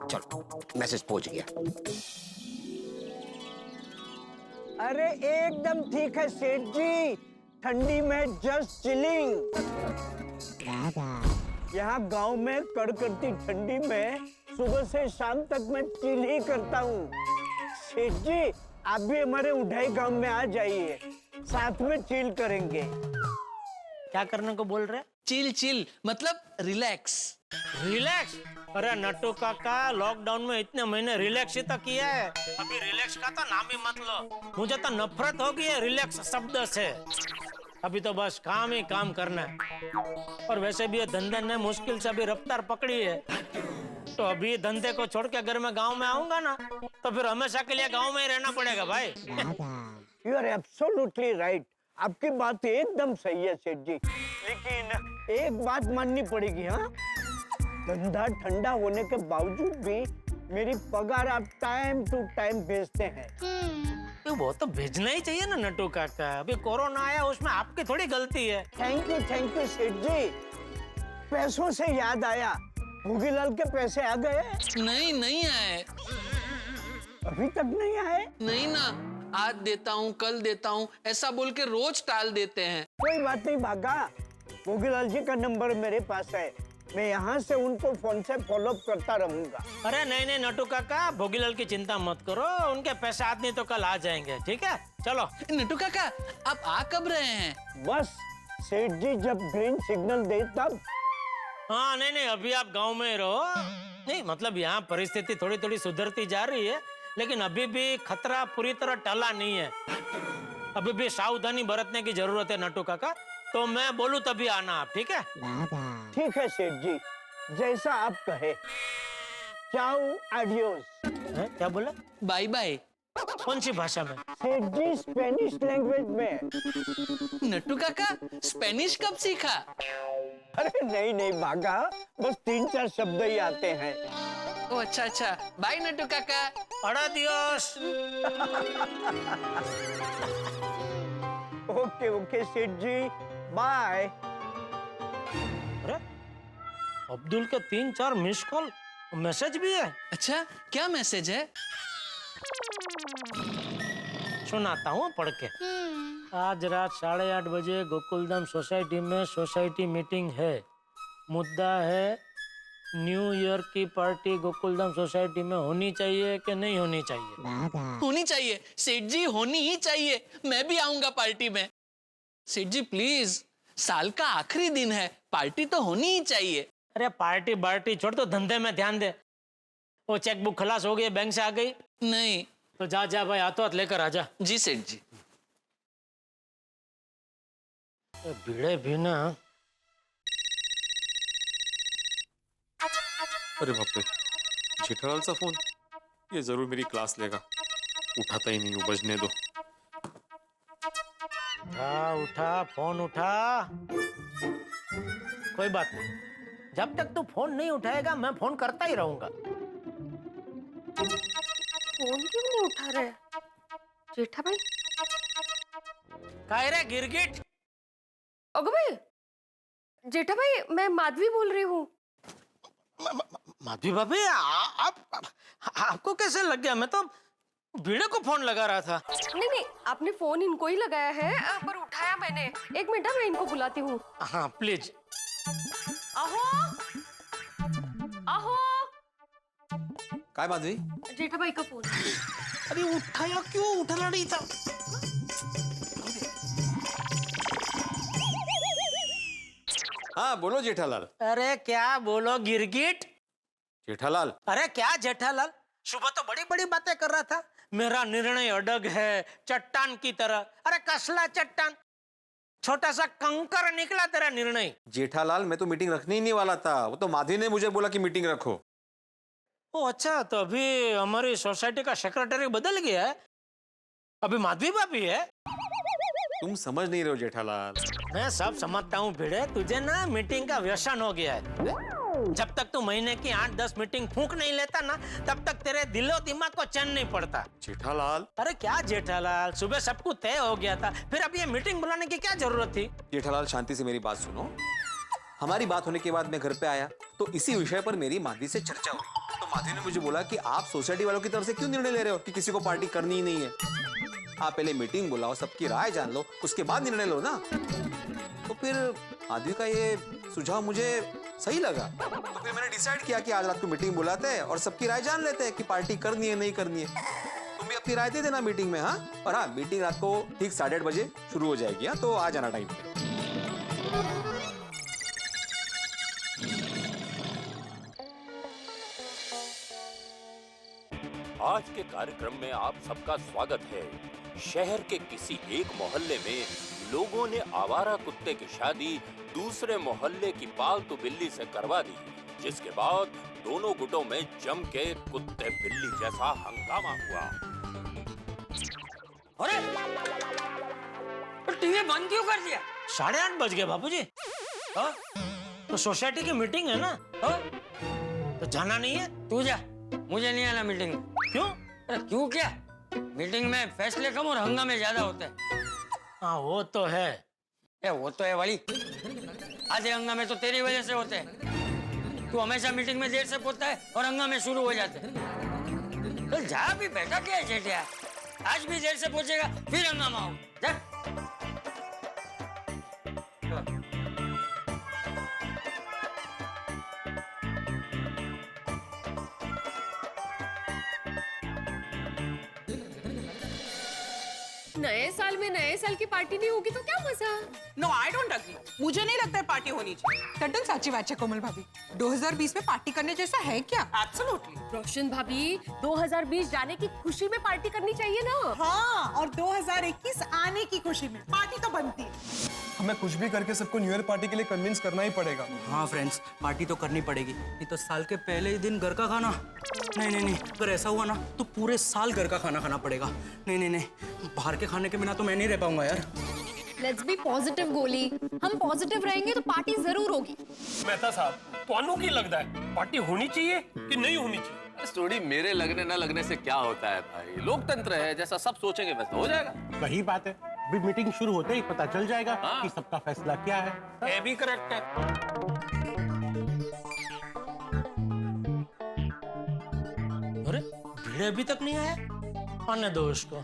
चलो मैसेज पहुंच गया। अरे एकदम ठीक है सेठ जी, ठंडी में जस्ट चिलिंग। यहाँ गांव में कड़कड़ती ठंडी में सुबह से शाम तक मैं चिल ही करता हूँ। सेठ जी, आप भी हमारे उठाई गांव में आ जाइए, साथ में चिल करेंगे। क्या करने को बोल रहे? चिल चिल मतलब रिलैक्स। रिलैक्स? अरे नट्टू काका, लॉकडाउन में इतने महीने रिलैक्स ही तो किया है, अभी रिलैक्स का तो नाम ही मत लो। मुझे तो नफरत हो गई है रिलैक्स शब्द से। अभी तो बस काम ही काम करना है। और वैसे भी ये धंधे ने मुश्किल से अभी रफ्तार पकड़ी है, तो अभी धंधे को छोड़ के अगर मैं गांव में आऊंगा ना, तो फिर हमेशा के लिए गांव में ही रहना पड़ेगा भाई। यू आर एब्सोल्युटली राइट, आपकी बात एकदम सही है सेठ जी, लेकिन एक बात माननी पड़ेगी। हाँ, धंधा ठंडा होने के बावजूद भी मेरी पगार आप टाइम टू टाइम भेजते हैं। तो वो तो भेजना ही चाहिए ना नट्टू काका, अभी कोरोना आया उसमें आपकी थोड़ी गलती है। थैंक यू सेठ जी। पैसों से याद आया, भूगीलाल के पैसे आ गए? नहीं आए। अभी तक नहीं आए? नहीं ना, आज देता हूँ कल देता हूँ ऐसा बोल के रोज टाल देते हैं। कोई बात नहीं भागा, भूगीलाल जी का नंबर मेरे पास है, मैं यहाँ से उनको फोन से फॉलोअप करता रहूंगा। अरे नहीं नट्टू काका, भोगीलाल की चिंता मत करो, उनके पैसे आज नहीं तो कल आ जाएंगे। ठीक है, चलो। नट्टू काका, आप आ कब रहे हैं? बस सेठ जी जब ग्रीन सिग्नल दे तब। हाँ नहीं अभी आप गांव में ही रहो। नहीं मतलब यहाँ परिस्थिति थोड़ी थोड़ी सुधरती जा रही है, लेकिन अभी भी खतरा पूरी तरह टला नहीं है। अभी भी सावधानी बरतने की जरूरत है नट्टू काका, तो मैं बोलूं तभी आना आप। ठीक है? ठीक है सेठ जी, जैसा आप कहे। चाओ, एडियोस। क्या बोला? Bye bye. कौन सी भाषा में? सेठ जी स्पेनिश लैंग्वेज में। नट्टू काका, स्पेनिश कब सीखा? अरे नहीं भागा, बस 3-4 शब्द ही आते हैं। ओ अच्छा, बाय नट्टू काका। अड़ा दियोस। ओके ओके सेठ जी, बाय। अरे अब्दुल के 3-4 मिस कॉल, मैसेज भी है। अच्छा, क्या मैसेज है? सुनाता हूँ पढ़ के। आज रात 8:30 बजे गोकुलधाम सोसाइटी में सोसाइटी मीटिंग है। मुद्दा है न्यू ईयर की पार्टी गोकुलधाम सोसाइटी में होनी चाहिए कि नहीं होनी चाहिए। होनी चाहिए सेठ जी, होनी ही चाहिए। मैं भी आऊंगा पार्टी में। सेठ जी प्लीज, साल का आखिरी दिन है, पार्टी तो होनी ही चाहिए। अरे पार्टी बार्टी छोड़, तो धंधे में ध्यान दे। वो चेकबुक खलास हो गई, बैंक से आ गई? नहीं। तो जा जा भाई, हाथों हाथ लेकर आजा। जी सेठ जी। भिड़े भी ना। अरे बाप रे, जेठालाल सा फोन, ये जरूर मेरी क्लास लेगा। उठाता ही नहीं हूँ, बजने दो। उठा उठा, फोन उठा। कोई बात नहीं, जब तक तू फोन नहीं उठाएगा मैं फोन करता ही रहूंगा। फोन क्यों नहीं उठा रहे जेठा भाई? काय रे गिरगिट? अगो भाई, जेठा भाई मैं माधवी बोल रही हूँ। माधवी भाभी, आपको कैसे लग गया? मैं तो भिड़े को फोन लगा रहा था। नहीं नहीं, आपने फोन इनको ही लगाया है, पर उठाया मैंने। 1 मिनट, मैं इनको बुलाती हूँ। हाँ प्लीज। आहो आहो, काय माधवी? जेठा भाई का फोन। अरे उठाया क्यों? उठना नहीं था। हाँ बोलो जेठालाल। अरे क्या बोलो गिरगिट? जेठालाल, अरे क्या जेठालाल, सुबह तो बड़ी बड़ी बातें कर रहा था। मेरा निर्णय अडग है, चट्टान की तरह। अरे कसला चट्टान, छोटा सा कंकर निकला तेरा निर्णय। जेठालाल मैं तो मीटिंग रखने ही नहीं वाला था, वो तो माधवी ने मुझे बोला कि मीटिंग रखो। ओ अच्छा, तो अभी हमारी सोसाइटी का सेक्रेटरी बदल गया है, अभी माधवी भाभी है। तुम समझ नहीं रहे हो जेठालाल। मैं सब समझता हूँ भिड़े, तुझे ना मीटिंग का व्यसन हो गया है। जब तक तू महीने की 8-10 मीटिंग फूंक नहीं लेता ना, तब तक तेरे दिलो दिमाग को चैन नहीं पड़ता। जेठालाल, अरे क्या जेठालाल, सुबह सब कुछ तय हो गया था, फिर अब ये मीटिंग बुलाने की क्या जरूरत थी? जेठालाल शांति से मेरी बात सुनो। हमारी बात होने के बाद मैं घर पे आया तो इसी विषय पर मेरी माधवी से चर्चा हुई। तो माधवी ने मुझे बोला कि आप सोसाइटी वालों की तरफ से क्यों निर्णय ले रहे हो कि किसी को पार्टी करनी ही नहीं है। आप पहले मीटिंग बुलाओ, सबकी राय जान लो, उसके बाद निर्णय लो ना। तो फिर माधवी का ये सुझाव मुझे सही लगा, तो फिर मैंने डिसाइड किया कि आज रात को मीटिंग बुलाते हैं और सबकी राय जान लेते हैं कि पार्टी करनी है नहीं करनी है। तुम भी अपनी राय दे देना मीटिंग में। हाँ, और हाँ, मीटिंग रात को ठीक 8:30 बजे शुरू हो जाएगी। हाँ, तो आ जाना टाइम पे। आज के कार्यक्रम में आप सबका स्वागत है। शहर के किसी एक मोहल्ले में लोगों ने आवारा कुत्ते की शादी दूसरे मोहल्ले की पालतू बिल्ली से करवा दी, जिसके बाद दोनों गुटों में जम के कुत्ते बिल्ली जैसा हंगामा हुआ। अरे टीवी बंद क्यों कर दिया? 8:30 बज गए बाबूजी। तो सोसाइटी की मीटिंग है ना, तो जाना नहीं है? तू जा, मुझे नहीं आना मीटिंग में। क्यों? अरे क्यों क्या, मीटिंग में फैसले कम और हंगामे ज्यादा होते हैं। हाँ वो तो है। वो तो है वाली, आधे हंगामे तो तेरी वजह से होते हैं। तू हमेशा मीटिंग में देर से पहुंचता है और हंगामे शुरू हो जाते हैं। तो जा भी बैठा क्या है जेठिया, आज भी देर से पहुंचेगा फिर हंगामा हो। जा। नए साल में नए साल की पार्टी नहीं होगी तो क्या मजा? नो आई डोंट अग्री, मुझे नहीं लगता है पार्टी होनी चाहिए। टट्टन साची बात है कोमल भाभी, 2020 में पार्टी करने जैसा है क्या? एब्सोल्युटली। रोशन भाभी, 2020 जाने की खुशी में पार्टी करनी चाहिए ना। हाँ, और 2021 आने की खुशी में पार्टी तो बनती है। हमें कुछ भी करके सबको न्यू ईयर पार्टी के लिए कन्विंस करना ही पड़ेगा। हाँ फ्रेंड्स, पार्टी तो करनी पड़ेगी, नहीं तो साल के पहले ही दिन घर का खाना। नहीं नहीं नहीं, अगर ऐसा हुआ ना तो पूरे साल घर का खाना खाना पड़ेगा। नहीं नहीं नहीं, बाहर के खाने के बिना तो मैं नहीं रह पाऊंगा यार। लेट्स बी पॉजिटिव गोली, हम पॉजिटिव रहेंगे तो पार्टी जरूर होगी। मेहता साहब, ਤੁਹਾਨੂੰ ਕੀ लगता है पार्टी होनी चाहिए कि नहीं होनी चाहिए? स्टोरी मेरे लगने न लगने से क्या होता है भाई, लोकतंत्र है, जैसा सब सोचेंगे वैसा हो जाएगा। वही बात है, अभी मीटिंग शुरू होते ही पता चल जाएगा कि सबका फैसला क्या है। ये भी करेक्ट है। अरे भिड़े अभी तक नहीं आया, आने दो उसको।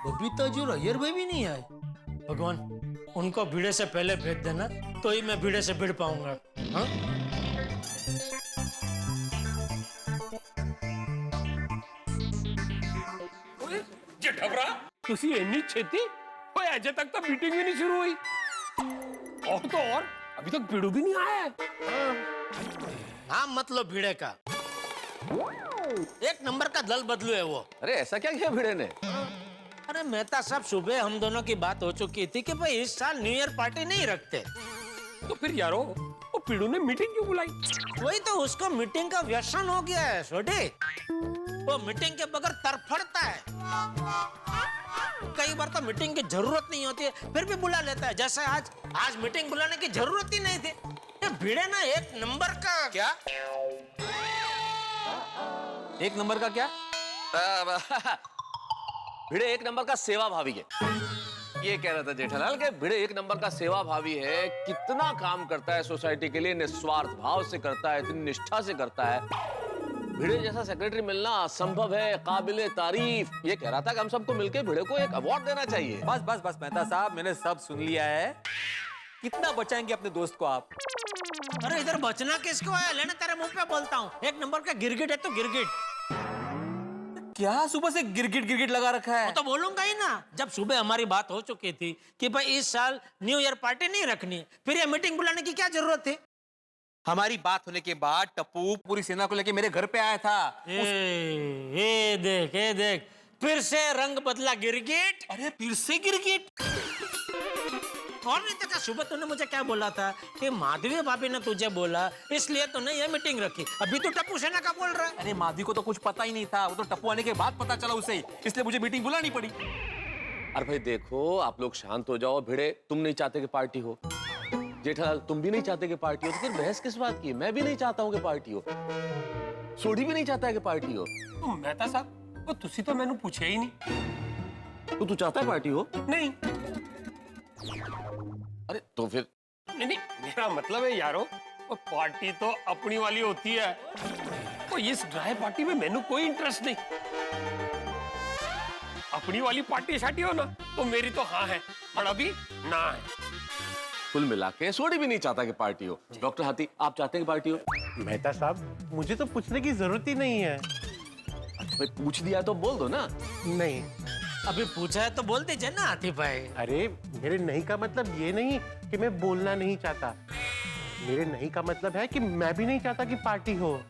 बबीता जी और अय्यर भाई भी नहीं आए। भगवान, उनको भिड़े से पहले भेज देना, तो ही मैं भिड़े से भिड़ पाऊंगा। हाँ? जेठा तुसी इतनी छेती? ओए अजय तक तो मीटिंग भी नहीं शुरू हुई। और तो और अभी तक भिड़ू भी नहीं आया है। हाँ मतलब भिड़े का एक नंबर का दल बदलू है वो। अरे ऐसा क्या किया भिड़े ने? अरे मेहता साहब, सुबह हम दोनों की बात हो चुकी थी कि भाई इस साल न्यू ईयर पार्टी नहीं रखते। तो फिर यारो वो पिड़ू ने मीटिंग क्यों बुलाई? वही तो, उसको मीटिंग का व्यसन हो गया है छोटे। वो मीटिंग के बगैर तरफड़ता है। कई बार तो मीटिंग की जरूरत नहीं होती है, फिर भी बुला लेता है। जैसे आज मीटिंग बुलाने की जरूरत ही नहीं थी। ये भिड़े ना एक नंबर का। क्या एक नंबर का? क्या भिड़े एक नंबर का सेवा भावी है। ये कह रहा था जेठालाल कि भिड़े एक नंबर का सेवा भावी है। कितना काम करता है सोसाइटी के लिए, निस्वार्थ भाव से करता है, इतनी निष्ठा से करता है। भिड़े जैसा सेक्रेटरी मिलना असंभव है, काबिले तारीफ। ये कह रहा था कि हम सबको मिलकर भिड़े को एक अवार्ड देना चाहिए। बस बस बस मेहता साहब, मैंने सब सुन लिया है। कितना बचाएंगे अपने दोस्त को आप? अरे इधर बचना किसको है? लेना तेरे मुंह पे बोलता हूँ। एक नंबर का गिरगिट है तो गिरगिट। क्या सुबह से गिरगिट गिरगिट लगा रखा है? तो बोलूंगा ही ना। जब सुबह हमारी बात हो चुकी थी कि भाई इस साल न्यू ईयर पार्टी नहीं रखनी, फिर ये मीटिंग बुलाने की क्या जरूरत थी? हमारी बात होने के बाद टप्पू पूरी सेना को लेके मेरे घर पे आया था। ये देख, फिर से रंग बदला गिरगिट। अरे फिर से गिरगिट? और नहीं तो क्या, सुबह तूने मुझे क्या बोला था कि माधवी भाभी ने तुझे बोला इसलिए तूने ये मीटिंग रखी। अभी तो टप्पू सेना का बोल रहा है। अरे माधवी को तो कुछ पता ही नहीं था, वो तो टप्पू आने के बाद पता चला उसे, इसलिए मुझे मीटिंग बुलानी पड़ी। अरे भाई देखो, आप लोग शांत हो जाओ। भिड़े, तुम नहीं चाहते कि पार्टी हो, जेठालाल तुम भी नहीं चाहते कि पार्टी हो, तो फिर बहस किस बात की? मैं भी नहीं चाहता हूँ कि पार्टी हो, सोडी भी नहीं चाहता है कि पार्टी हो। तो मेहता साहब, वो तुसी तो मैंने पूछा ही नहीं। तो तू चाहता है पार्टी हो? नहीं। अरे तो फिर नहीं, मेरा मतलब है यारो, वो पार्टी तो अपनी वाली होती है। तो इस ड्राई पार्टी में मैंने कोई इंटरेस्ट नहीं। अपनी वाली पार्टी शाटी हो ना, तो मेरी तो हाँ है, और अभी ना है। कुल मिला के सोडी भी नहीं चाहता कि पार्टी हो। डॉक्टर हाथी, आप चाहते हैं कि पार्टी हो? मेहता साहब, मुझे तो पूछने की जरूरत ही नहीं है। भाई पूछ दिया तो बोल दो ना। नहीं, अभी पूछा है तो बोल दीजिए ना आतिफ भाई। अरे मेरे नहीं का मतलब ये नहीं कि मैं बोलना नहीं चाहता। मेरे नहीं का मतलब है कि मैं भी नहीं चाहता कि पार्टी हो।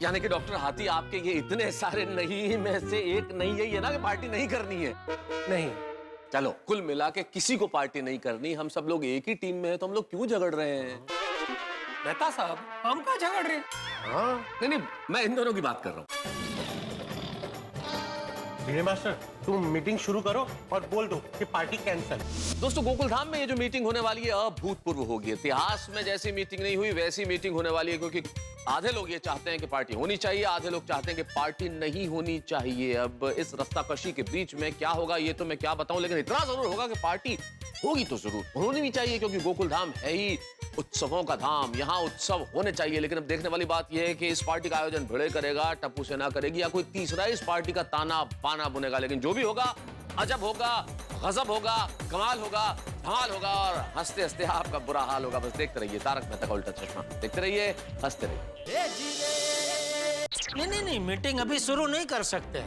यानी कि डॉक्टर हाथी, आपके ये इतने सारे नहीं में से एक नहीं यही है ना कि पार्टी नहीं करनी है? नहीं। चलो, कुल मिला के किसी को पार्टी नहीं करनी। हम सब लोग एक ही टीम में हैं, तो हम लोग क्यों झगड़ रहे हैं? मेहता साहब, हम कहाँ झगड़ रहे हैं? हाँ। नहीं, मैं इन दोनों की बात कर रहा हूँ। भिड़े मास्टर, तुम मीटिंग शुरू करो और बोल दो कि पार्टी कैंसिल। दोस्तों, गोकुलधाम में ये जो मीटिंग होने वाली है अभूतपूर्व होगी। इतिहास में जैसी मीटिंग नहीं हुई वैसी मीटिंग होने वाली है, क्योंकि आधे लोग ये चाहते हैं कि पार्टी होनी चाहिए, आधे लोग चाहते हैं कि पार्टी नहीं होनी चाहिए। अब इस रस्ताकशी के बीच में क्या होगा ये तो मैं क्या बताऊं, लेकिन इतना जरूर होगा कि पार्टी होगी तो जरूर होनी भी चाहिए, क्योंकि गोकुलधाम है ही उत्सवों का धाम। यहाँ उत्सव होने चाहिए। लेकिन अब देखने वाली बात यह है कि इस पार्टी का आयोजन भिड़े करेगा, टप्पू सेना करेगी, या कोई तीसरा इस पार्टी का ताना बाना बुनेगा। लेकिन जो भी होगा, अजब होगा, गजब होगा, कमाल होगा, धमाल होगा, और हंसते हंसते आपका बुरा हाल होगा। बस देखते रहिए तारक मेहता का उल्टा चश्मा, देखते रहिए, हंसते रहिए। नहीं, मीटिंग अभी शुरू नहीं कर सकते।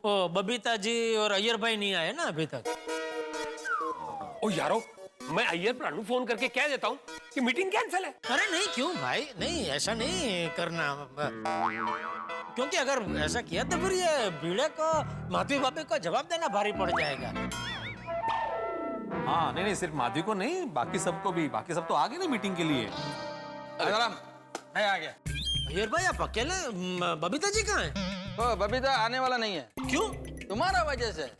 ओ बबीता जी और अय्यर भाई नहीं आए ना अभी तक। ओ यारो, मैं अय्यर प्राणु फोन करके कह देता हूँ कि मीटिंग कैंसिल है। अरे नहीं, क्यों भाई, नहीं ऐसा नहीं करना, क्योंकि अगर ऐसा किया तो फिर ये भिड़े को, माधवी भाभी को जवाब देना भारी पड़ जाएगा। हाँ, नहीं, सिर्फ माधवी को नहीं, बाकी सबको भी। बाकी सब तो आ गए ना मीटिंग के लिए। मैं आ गया। अय्यर भाई, आप अकेले? बबीता जी कहाँ हैं? बबीता आने वाला नहीं है। क्यों? तुम्हारा वजह से।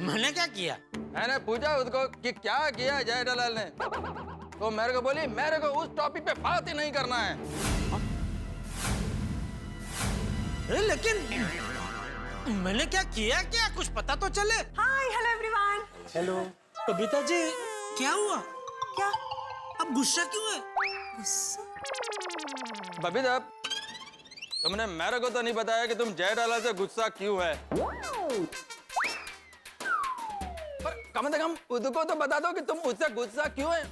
मैंने क्या किया? मैंने पूछा उसको कि क्या किया जेठालाल ने, तो मेरे को बोली मेरे को उस टॉपिक पे बात ही नहीं करना है। अरे लेकिन मैंने क्या किया, क्या कुछ पता तो चले। Hi hello everyone. Hello Babita ji, क्या हुआ? क्या? अब गुस्सा क्यों है? बबीता, तुमने मेरे को तो नहीं बताया कि तुम जेठालाल से गुस्सा क्यों है। पर कम से कम उसको तो बता दो कि तुम उससे गुस्सा क्यों है।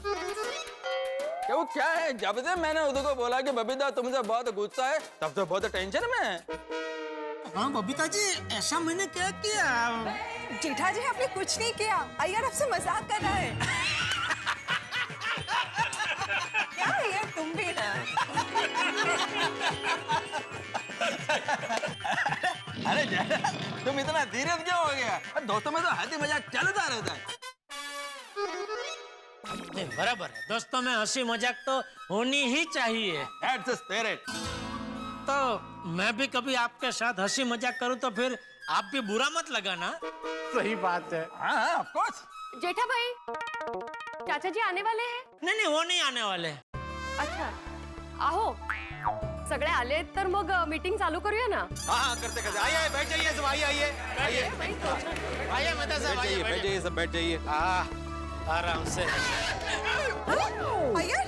क्या वो क्या है? जब से मैंने उसको बोला कि बबीता तुमसे बहुत गुस्सा है, तब से बहुत टेंशन में है। हाँ बबीता जी, ऐसा मैंने क्या किया? जेठा जी आपने कुछ नहीं किया, अय्यर आपसे मजाक कर रहा है। क्या अय्यर तुम भी ना। अरे जेठा, तुम इतना सीरियस क्यों हो गया? दोस्तों में तो हंसी मजाक चलता रहता है। नहीं बराबर है, दोस्तों में हंसी मजाक तो होनी ही चाहिए। That's the spirit. तो मैं भी कभी आपके साथ हंसी मजाक करूं तो फिर आप भी बुरा मत लगाना। सही बात है। हाँ ऑफ कोर्स। जेठा भाई, चाचा जी आने वाले हैं? नहीं वो नाही आने वाले। अच्छा, आहो सगळे आले तर मग मीटिंग चालू करूया ना। हाँ करते करते आइए, बैठ जाइए सब, आइए आइए आइए मेहता साहब, आइए बैठ जाइए सब, बैठ जाइए। आराम से। अय्यर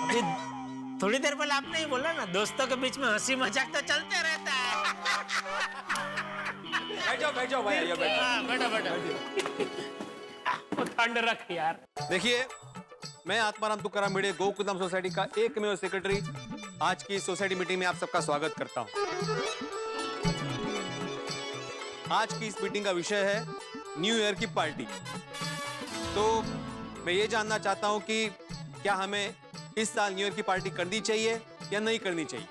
अभी थोड़ी देर पहले आपने ही बोला ना, दोस्तों के बीच में हंसी मजाक तो चलते रहता है। बैठ जाओ भाई, आइए बैठ जाओ। बैठो। ठंड रख यार। देखिए, मैं आत्माराम तुकाराम भिड़े गोकुलधाम सोसाइटी का एकमेव सेक्रेटरी आज की सोसाइटी मीटिंग में आप सबका स्वागत करता हूं। आज की इस मीटिंग का विषय है न्यू ईयर की पार्टी। तो मैं ये जानना चाहता हूं कि क्या हमें इस साल न्यू ईयर की पार्टी करनी चाहिए या नहीं करनी चाहिए?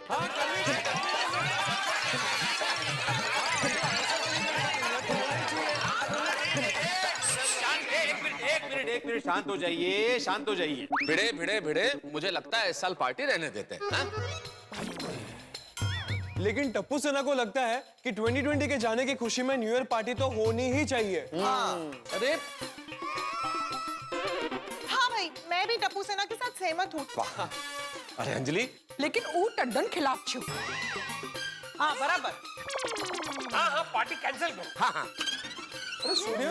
एक मिनट शांत हो जाइए, शांत हो जाइए। भिड़े भिड़े भिड़े, मुझे लगता है इस साल पार्टी रहने देते हैं। हाँ? लेकिन टप्पू सेना को लगता है कि 2020 के जाने की खुशी में न्यू ईयर पार्टी तो होनी ही चाहिए। अरे हाँ भाई, मैं भी टप्पू सेना के साथ सहमत हूँ। अरे अंजलि, लेकिन वो टड्डन खिलाफ छू। हाँ बराबर। हाँ पार्टी कैंसिल करो। हाँ अरे सोनिया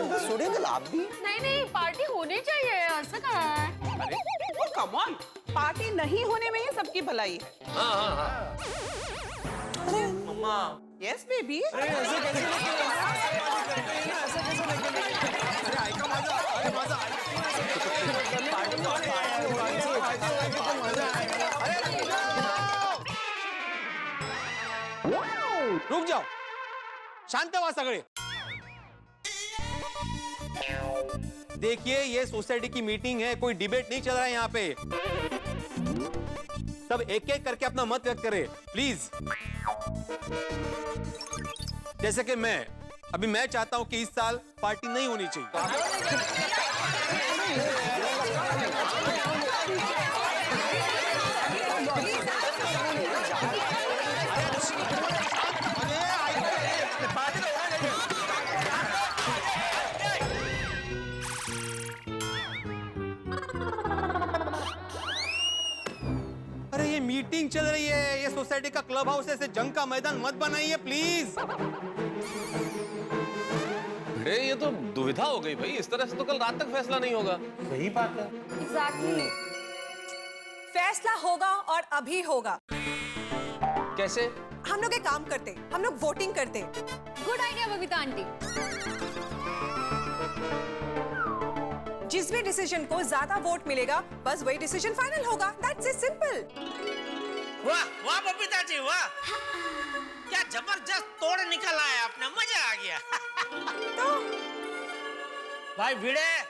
आप भी? नहीं पार्टी होनी चाहिए, ऐसा काय? ओ कम ऑन, पार्टी नहीं होने में ही सबकी भलाई है। हाँ। अरे मम्मा। Yes baby. अरे ऐसे कैसे रुक जाओ, शांत व्हा सगळे। देखिए, ये सोसाइटी की मीटिंग है, कोई डिबेट नहीं चल रहा है यहाँ पे। सब एक एक करके अपना मत व्यक्त करें प्लीज। जैसे कि मैं चाहता हूं कि इस साल पार्टी नहीं होनी चाहिए। अरे ये मीटिंग चल रही है, ये सोसाइटी का क्लब हाउस है, इसे जंग का मैदान मत बनाइए प्लीज। भिड़े, ये तो दुविधा हो गई भाई, इस तरह से तो कल रात तक फैसला नहीं होगा। सही बात है। एग्जैक्टली। फैसला होगा और अभी होगा। कैसे? हम लोग एक काम करते, हम लोग वोटिंग करते। Good idea Babita aunty. जिस भी डिसीजन को ज्यादा वोट मिलेगा, बस वही डिसीजन फाइनल होगा। That's it, simple. वाह वाह बबीता जी वाह, क्या जबरदस्त तोड़ निकल आया आपने, मजा आ गया। तो भाई भिड़े,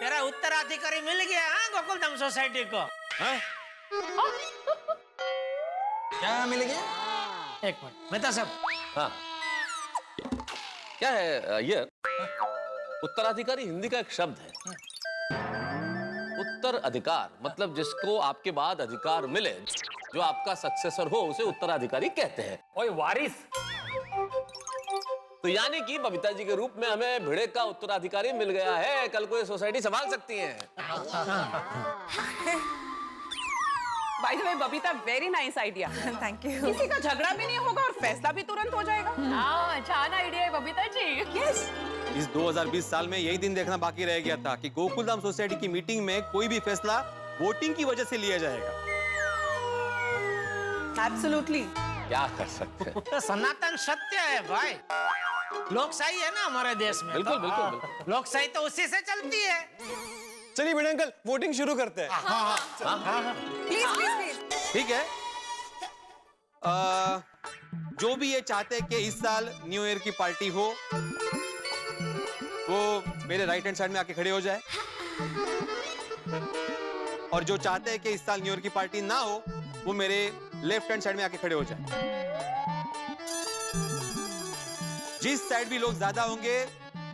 तेरा उत्तराधिकारी मिल गया हाँ गोकुलधाम सोसाइटी को। क्या मिल गया? एक मिनट मेहता साहब। हाँ क्या है ये? उत्तराधिकारी हिंदी का एक शब्द है। उत्तर अधिकार मतलब जिसको आपके बाद अधिकार मिले, जो आपका सक्सेसर हो, उसे उत्तराधिकारी कहते हैं। ओए वारिस। तो यानी कि बबीता जी के रूप में हमें भिड़े का उत्तराधिकारी मिल गया है। कल को ये सोसाइटी संभाल सकती हैं। By the way Babita, very nice idea. Thank you. किसी का झगड़ा भी नहीं होगा और फैसला भी तुरंत हो जाएगा। हाँ, छान आइडिया है बबीता जी। यस। इस 2020 साल में यही दिन देखना बाकी रह गया था कि गोकुलधाम सोसाइटी की मीटिंग में कोई भी फैसला वोटिंग की वजह से लिया जाएगा। एब्सोल्युटली। क्या कर सकते हैं? तो सनातन सत्य है भाई। लोकशाही है ना हमारे देश में। बिल्कुल, तो, बिल्कुल, बिल्कुल। लोकशाही तो उसी से चलती है। चलिए भिड़े अंकल, वोटिंग शुरू करते हैं। Please please please. ठीक है। जो भी ये चाहते हैं कि इस साल न्यू ईयर की पार्टी हो, वो मेरे राइट हैंड साइड में आके खड़े हो जाए। और जो चाहते हैं कि इस साल न्यू ईयर की पार्टी ना हो, वो मेरे लेफ्ट हैंड साइड में आके खड़े हो जाए। जिस साइड भी लोग ज्यादा होंगे,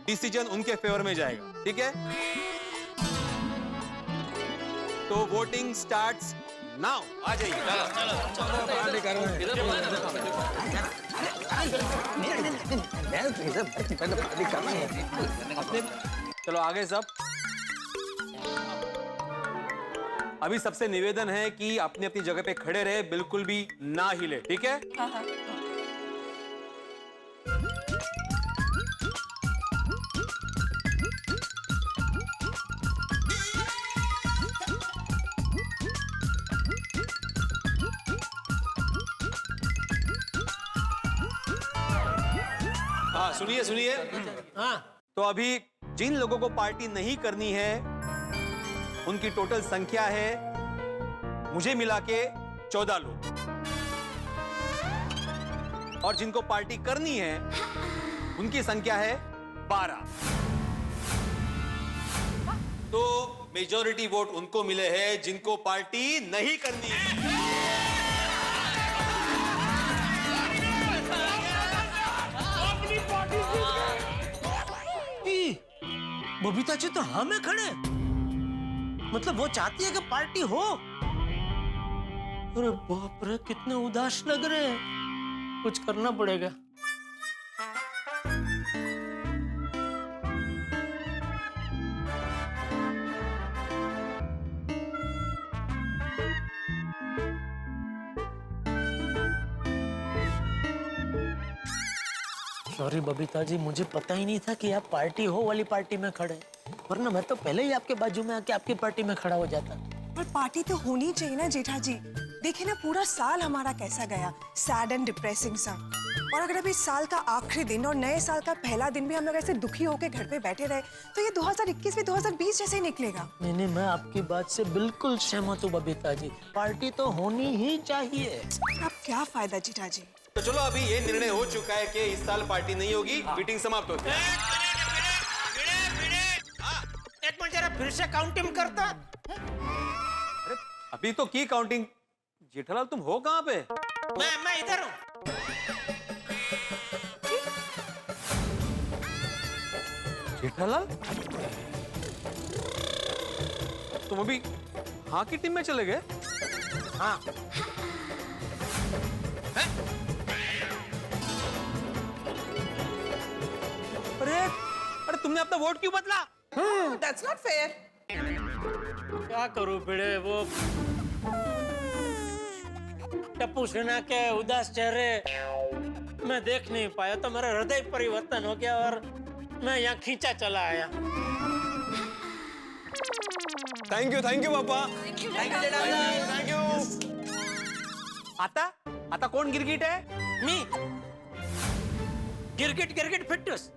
डिसीजन उनके फेवर में जाएगा। ठीक है? तो वोटिंग स्टार्ट्स नाउ। आ जाइए। चलो आगे सब। अभी सबसे निवेदन है कि अपनी अपनी जगह पे खड़े रहे, बिल्कुल भी ना हिले। ठीक है? हाँ, सुनिए सुनिए। हाँ, तो अभी जिन लोगों को पार्टी नहीं करनी है, उनकी टोटल संख्या है मुझे मिला के 14 लोग। और जिनको पार्टी करनी है, उनकी संख्या है 12। तो मेजॉरिटी वोट उनको मिले हैं जिनको पार्टी नहीं करनी है। बबीता जी तो हमें खड़े, मतलब वो चाहती है कि पार्टी हो। अरे बाप रे, कितने उदास लग रहे हैं। कुछ करना पड़ेगा। सॉरी बबीता जी, मुझे पता ही नहीं था कि आप पार्टी हो वाली पार्टी में खड़े, वरना मैं तो पहले ही आपके बाजू में आके आपकी पार्टी में खड़ा हो जाता। पर पार्टी तो होनी चाहिए ना जेठा जी। देखिए ना पूरा साल हमारा कैसा गया, सैड एंड डिप्रेसिंग सा। और अगर अभी साल का आखिरी दिन और नए साल का पहला दिन भी हम लोग ऐसे दुखी होकर घर पे बैठे रहे, तो ये 2021 भी 2020 जैसे ही निकलेगा। नहीं, मैं आपकी बात से बिल्कुल सहमत हूँ बबीता जी। पार्टी तो होनी ही चाहिए। अब क्या फायदा जेठा जी। तो चलो, अभी ये निर्णय हो चुका है कि इस साल पार्टी नहीं होगी। मीटिंग समाप्त होती है। एक मिनट जरा फिर से काउंटिंग करता। अरे अभी तो की काउंटिंग। जेठालाल तुम हो कहाँ पे? मैं इधर हूँ। जेठालाल, तुम अभी हाँ की टीम में चले गए? हाँ। अरे तुमने अपना वोट क्यों बदला? That's not fair. क्या करूं भिड़े, वो टप्पू सिन्हा के उदास चेहरे मैं देख नहीं पाया, तो मेरा हृदय परिवर्तन हो गया और मैं यहाँ खींचा चला आया। थैंक यू पापा। Thank you. आता कौन गिरगिट है? मी गिरगिट फिटूस।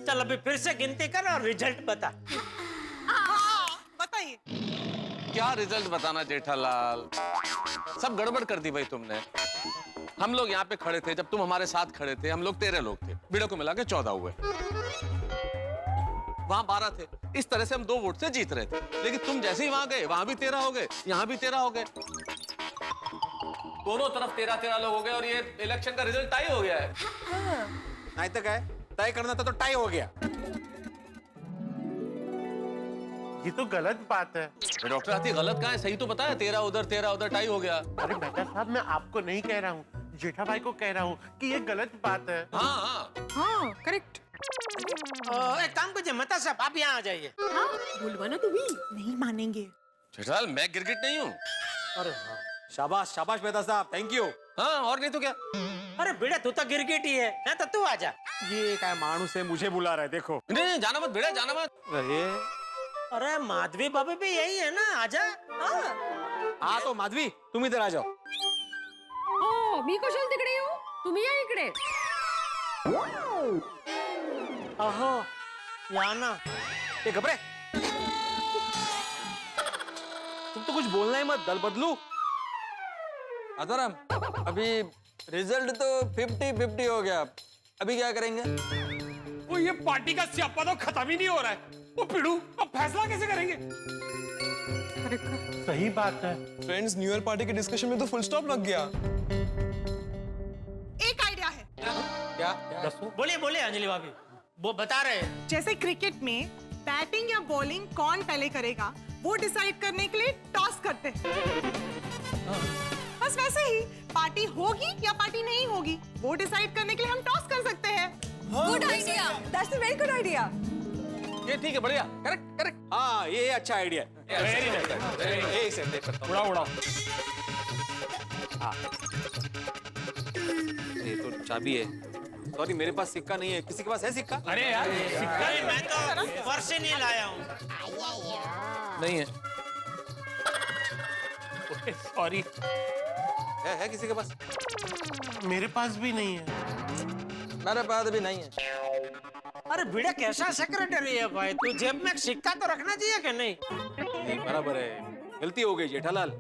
चल अभी फिर से गिनती कर और रिजल्ट बता। बताइए। क्या रिजल्ट बताना जेठालाल? सब गड़बड़ कर दी भाई तुमने। हम लोग यहाँ पे खड़े थे, जब तुम हमारे साथ खड़े थे, हम लोग 13 लोग थे। भिड़े को मिला के 14 हुए। वहां 12 थे। इस तरह से हम 2 वोट से जीत रहे थे। लेकिन तुम जैसे ही वहां गए, वहां भी 13 हो गए, यहाँ भी 13 हो गए। दोनों तरफ 13 लोग हो गए और ये इलेक्शन का रिजल्ट टाई हो गया है। नहीं तो क्या, तय करना था तो टाई हो गया। ये तो गलत बात है। डॉक्टर हाथी, गलत कहाँ है? सही तो बताया, 13 उधर टाई हो गया। अरे बेटा साहब, मैं आपको नहीं कह रहा हूँ, जेठा भाई को कह रहा हूँ कि ये गलत बात है। हाँ करेक्ट। एक काम कीजिए मेहता साहब, आप यहाँ आ जाइए। बुलवाना तू भी नहीं मानेंगे। जेठालाल मैं गिरगिट नहीं हूँ। अरे हाँ, शाबाश शाबाश मेहता साहब, थैंक यू। हाँ और नहीं तो क्या। अरे बेटा तू तो गिरगिट ही है, तो तू आजा। ये क्या मानुस है, मुझे बुला रहा है, देखो। नहीं जाना मत बेटा, जाना मत। अरे माधवी भाभी भी यही है ना, आजा। हाँ तो माधवी तुम इधर आ जाओ। हो मी कशाला तिकडे येऊ, तुम्ही या इकडे। अहो या ना। ये घबरे, तुम तो कुछ बोलना ही मत, दल बदलू। आसाराम, अभी रिजल्ट तो 50-50 हो गया, अभी क्या करेंगे? वो ये पार्टी का स्यापा तो खत्म ही नहीं हो रहा है। वो पिड़ू अब फैसला कैसे करेंगे? सही बात है। फ्रेंड्स, न्यू ईयर पार्टी के डिस्कशन में तो फुल स्टॉप लग गया। एक आइडिया है। क्या? बोलिए बोलिए अंजलि भाभी, वो बता रहे हैं। जैसे क्रिकेट में बैटिंग या बॉलिंग कौन पहले करेगा वो डिसाइड करने के लिए टॉस करते हैं। बस वैसे ही पार्टी होगी या पार्टी नहीं होगी वो डिसाइड करने के लिए हम टॉस कर सकते हैं। Good idea, that's a very good idea. ये ठीक है, बढ़िया, करेक्ट करेक्ट। हाँ ये अच्छा आइडिया है। उड़ा उड़ा। ये तो चाबी है। सॉरी मेरे पास सिक्का नहीं है, किसी के पास है सिक्का? अरे यार सिक्का मैं तो घर से नहीं लाया हूँ। नहीं है। सॉरी। है किसी के पास? मेरे पास भी नहीं है। मेरे पास भी नहीं है। अरे बेटा कैसा सेक्रेटरी है भाई, तू जेब में सिक्का तो रखना चाहिए कि नहीं? नहीं बराबर है, गलती हो गई जेठालाल।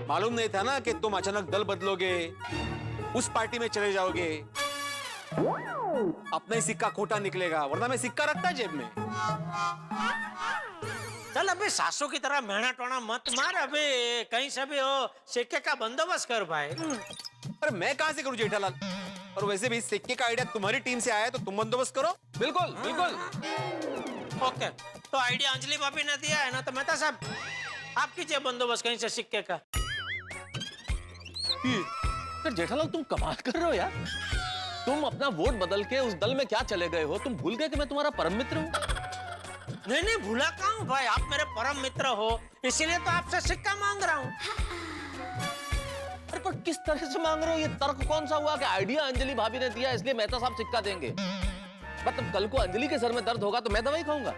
मालूम नहीं था ना कि तुम अचानक दल बदलोगे, उस पार्टी में चले जाओगे, अपना ही सिक्का खोटा निकलेगा, वरना मैं सिक्का रखता जेब में। चल अबे सासू की तरह मेहना टोना मत मार, अबे कहीं से भी हो सिक्के का बंदोबस्त कर भाई। अरे मैं कहां से करूं जेठालाल? और वैसे भी सिक्के का आइडिया तुम्हारी टीम से आया है तो तुम बंदोबस्त करो। बिल्कुल बिल्कुल। ओके, तो आइडिया अंजलि भाभी ने दिया है ना, तो मेहता साहब आप कीजिए बंदोबस्त कहीं से सिक्के का। तो जेठालाल तुम कमाल कर रहे हो यार। तुम अपना वोट बदल के उस दल में क्या चले गए हो? तुम भूल गए कि मैं तुम्हारा परम मित्र हूँ। नहीं नहीं भूला कहाँ हूँ भाई, आप मेरे परम मित्र हो, इसीलिए तो आपसे सिक्का मांग रहा हूँ। अरे पर किस तरह से मांग रहे हो? ये तर्क कौन सा हुआ कि आइडिया अंजलि भाभी ने दिया इसलिए मेहता साहब सिक्का देंगे? मतलब कल को अंजलि के सर में दर्द होगा तो मैं दवाई खाऊंगा?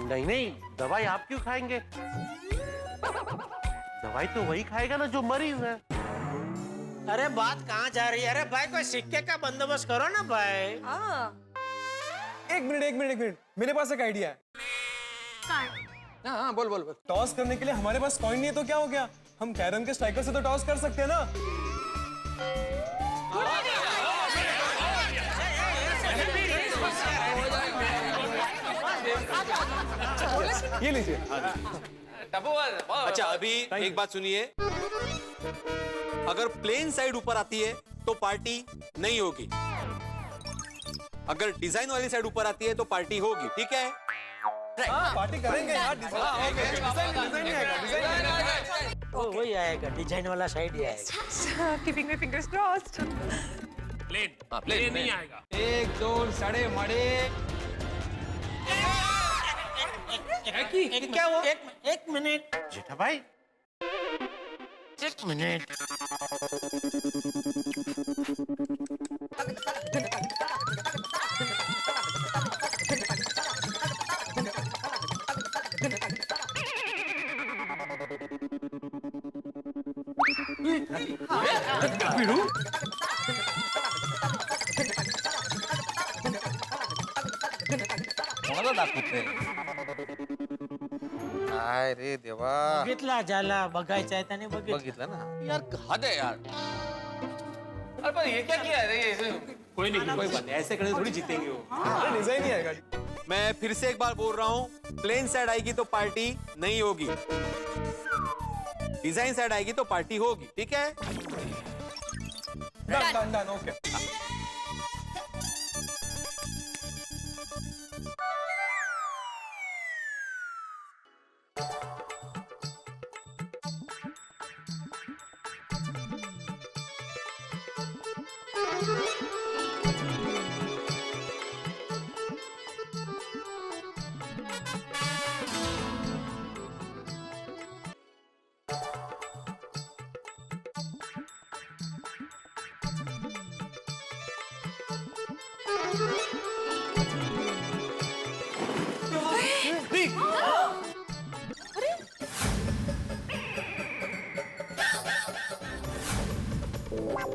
नहीं नहीं, दवाई आप क्यों खाएंगे? दवाई तो वही खाएगा ना जो मरीज है। अरे बात कहाँ जा रही है? अरे भाई कोई सिक्के का बंदोबस्त करो ना भाई। एक मिनट, मेरे पास एक आइडिया है। हाँ बोल बोल बोल। टॉस करने के लिए हमारे पास कॉइन नहीं है तो क्या हो गया, हम कैरम के स्ट्राइकर से तो टॉस कर सकते हैं ना। ये लीजिए। अच्छा अभी एक बात सुनिए, अगर प्लेन साइड ऊपर आती है तो पार्टी नहीं होगी, अगर डिजाइन वाली साइड ऊपर आती है तो पार्टी होगी, ठीक है? पार्टी करेंगे यार। डिजाइन नहीं आएगा। वही आएगा, डिजाइन वाला साइड ही आएगा। Keeping my fingers crossed. Plane नहीं आएगा। एक दो सड़े मड़े। क्या हुआ? एक मिनट जेठा भाई, एक मिनट। काय रे देवा, बघितला ज्याला बघायचं आहे त्याने बघितलं ना यार हद है यार। अरे पर ये क्या किया है? ये कोई नहीं, कोई बात नहीं, ऐसे करने थोड़ी जीतेंगे वो। डिजाइन नहीं आएगा। मैं फिर से एक बार बोल रहा हूँ, प्लेन साइड आएगी तो पार्टी नहीं होगी, डिजाइन साइड आएगी तो पार्टी होगी, ठीक है? Done okay.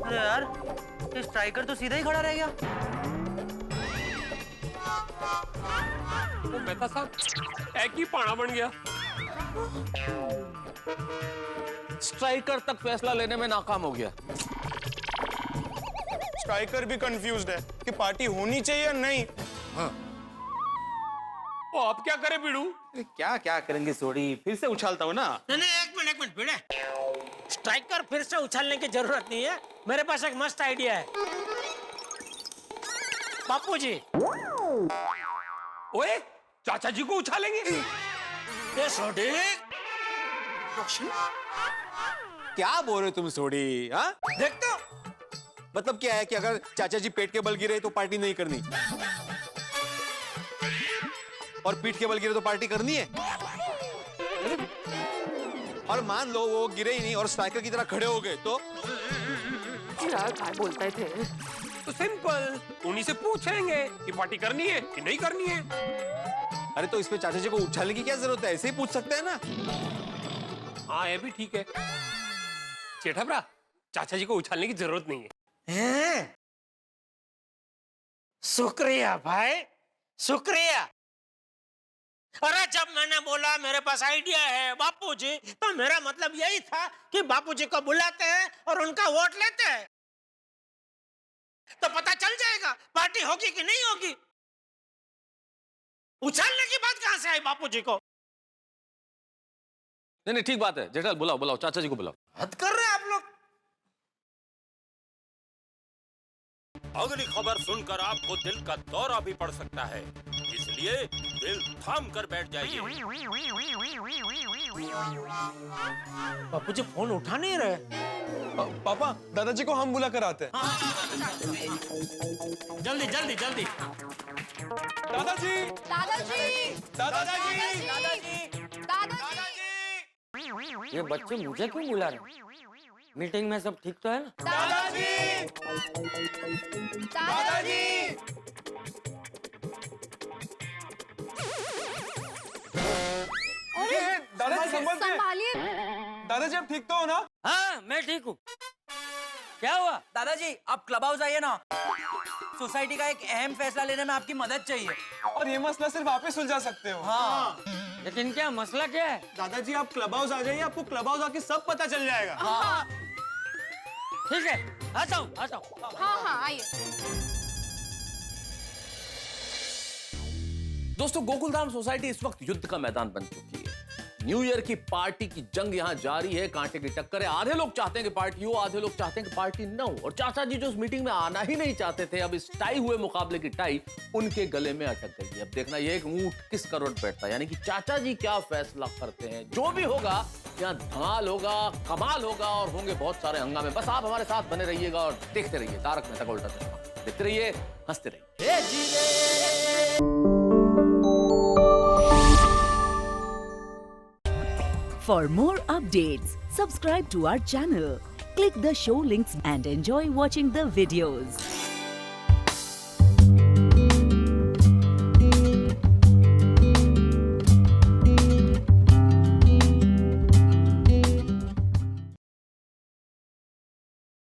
अरे यार, ये स्ट्राइकर तो सीधा ही खड़ा रह गया। वो मेहता साहब एक ही पाना बन गया। स्ट्राइकर तक फैसला लेने में नाकाम हो गया। स्ट्राइकर भी कंफ्यूज्ड है कि पार्टी होनी चाहिए या नहीं। वो आप क्या करें बीड़ू? क्या क्या करेंगे सोडी, फिर से उछालता हूँ ना। नहीं एक मिनट भिड़े, स्ट्राइकर फिर से उछालने की जरूरत नहीं है, मेरे पास एक मस्त आइडिया है। बापू जी, ओए चाचा जी को उछालेंगे? ये सोडी क्या बोल रहे हो तुम सोडी? हाँ देख तो, मतलब क्या है कि अगर चाचा जी पेट के बल गिरे तो पार्टी नहीं करनी, और पीठ के बल गिरे तो पार्टी करनी है। और मान लो वो गिरे ही नहीं और स्ट्राइकर की तरह खड़े हो गए तो यार क्या बोलते थे? तो सिंपल, उन्हीं से पूछेंगे कि पार्टी करनी है कि नहीं करनी है। अरे तो इसमें चाचा जी को उछालने की क्या जरूरत है, ऐसे ही पूछ सकते हैं ना। हाँ ये भी ठीक है जेठा भरा, चाचा जी को उछालने की जरूरत नहीं है। शुक्रिया भाई, शुक्रिया। अरे जब मैंने बोला मेरे पास आइडिया है बापूजी, तो मेरा मतलब यही था कि बापूजी को बुलाते हैं और उनका वोट लेते हैं, तो पता चल जाएगा पार्टी होगी कि नहीं होगी। उछालने की बात कहां से आई बापूजी को? नहीं ठीक बात है जेठालाल, बुलाओ बुलाओ चाचा जी को बुलाओ। हद कर रहे हैं आप लोग। अगली खबर सुनकर आपको दिल का दौरा भी पड़ सकता है, इसलिए दिल थाम कर बैठ जाइए। बापूजी फोन उठा नहीं रहे। पापा, दादाजी को हम बुला कर आते हैं। जल्दी जल्दी जल्दी। दादाजी, दादाजी, दादाजी, दादाजी, ये बच्चे मुझे क्यों बुला रहे? मीटिंग में सब ठीक तो है ना? दादाजी, दादाजी। दादाजी संभालिए। दादाजी आप ठीक तो हो ना? हाँ मैं ठीक हूँ। क्या हुआ? दादाजी आप क्लब हाउस आइए ना, सोसाइटी का एक अहम फैसला लेने में आपकी मदद चाहिए। और ये मसला सिर्फ आप ही सुलझा सकते हो। हाँ लेकिन क्या मसला क्या है? दादाजी आप क्लब हाउस आ जाइए, आपको क्लब हाउस आके सब पता चल जाएगा। हाँ ठीक है आता हूँ। हाँ आइए। दोस्तों गोकुलधाम सोसाइटी इस वक्त युद्ध का मैदान बन चुकी है। न्यू ईयर की पार्टी की जंग यहां जारी है, कांटे की टक्कर है। आधे लोग चाहते हैं कि पार्टी हो, आधे लोग चाहते हैं कि पार्टी न हो। और चाचा जी जो उस मीटिंग में आना ही नहीं चाहते थे, अब इस टाई हुए मुकाबले की टाई उनके गले में अटक गई है। अब देखना यह है कि ऊंट किस करवट बैठता है, यानी कि चाचा जी क्या फैसला करते हैं। जो भी होगा यहाँ धमाल होगा, कमाल होगा और होंगे बहुत सारे हंगामे। बस आप हमारे साथ बने रहिएगा और देखते रहिए तारक मेहता का उल्टा चश्मा। देखते रहिए, हंसते रहिए। For more updates, subscribe to our channel, click the show links and enjoy watching the videos.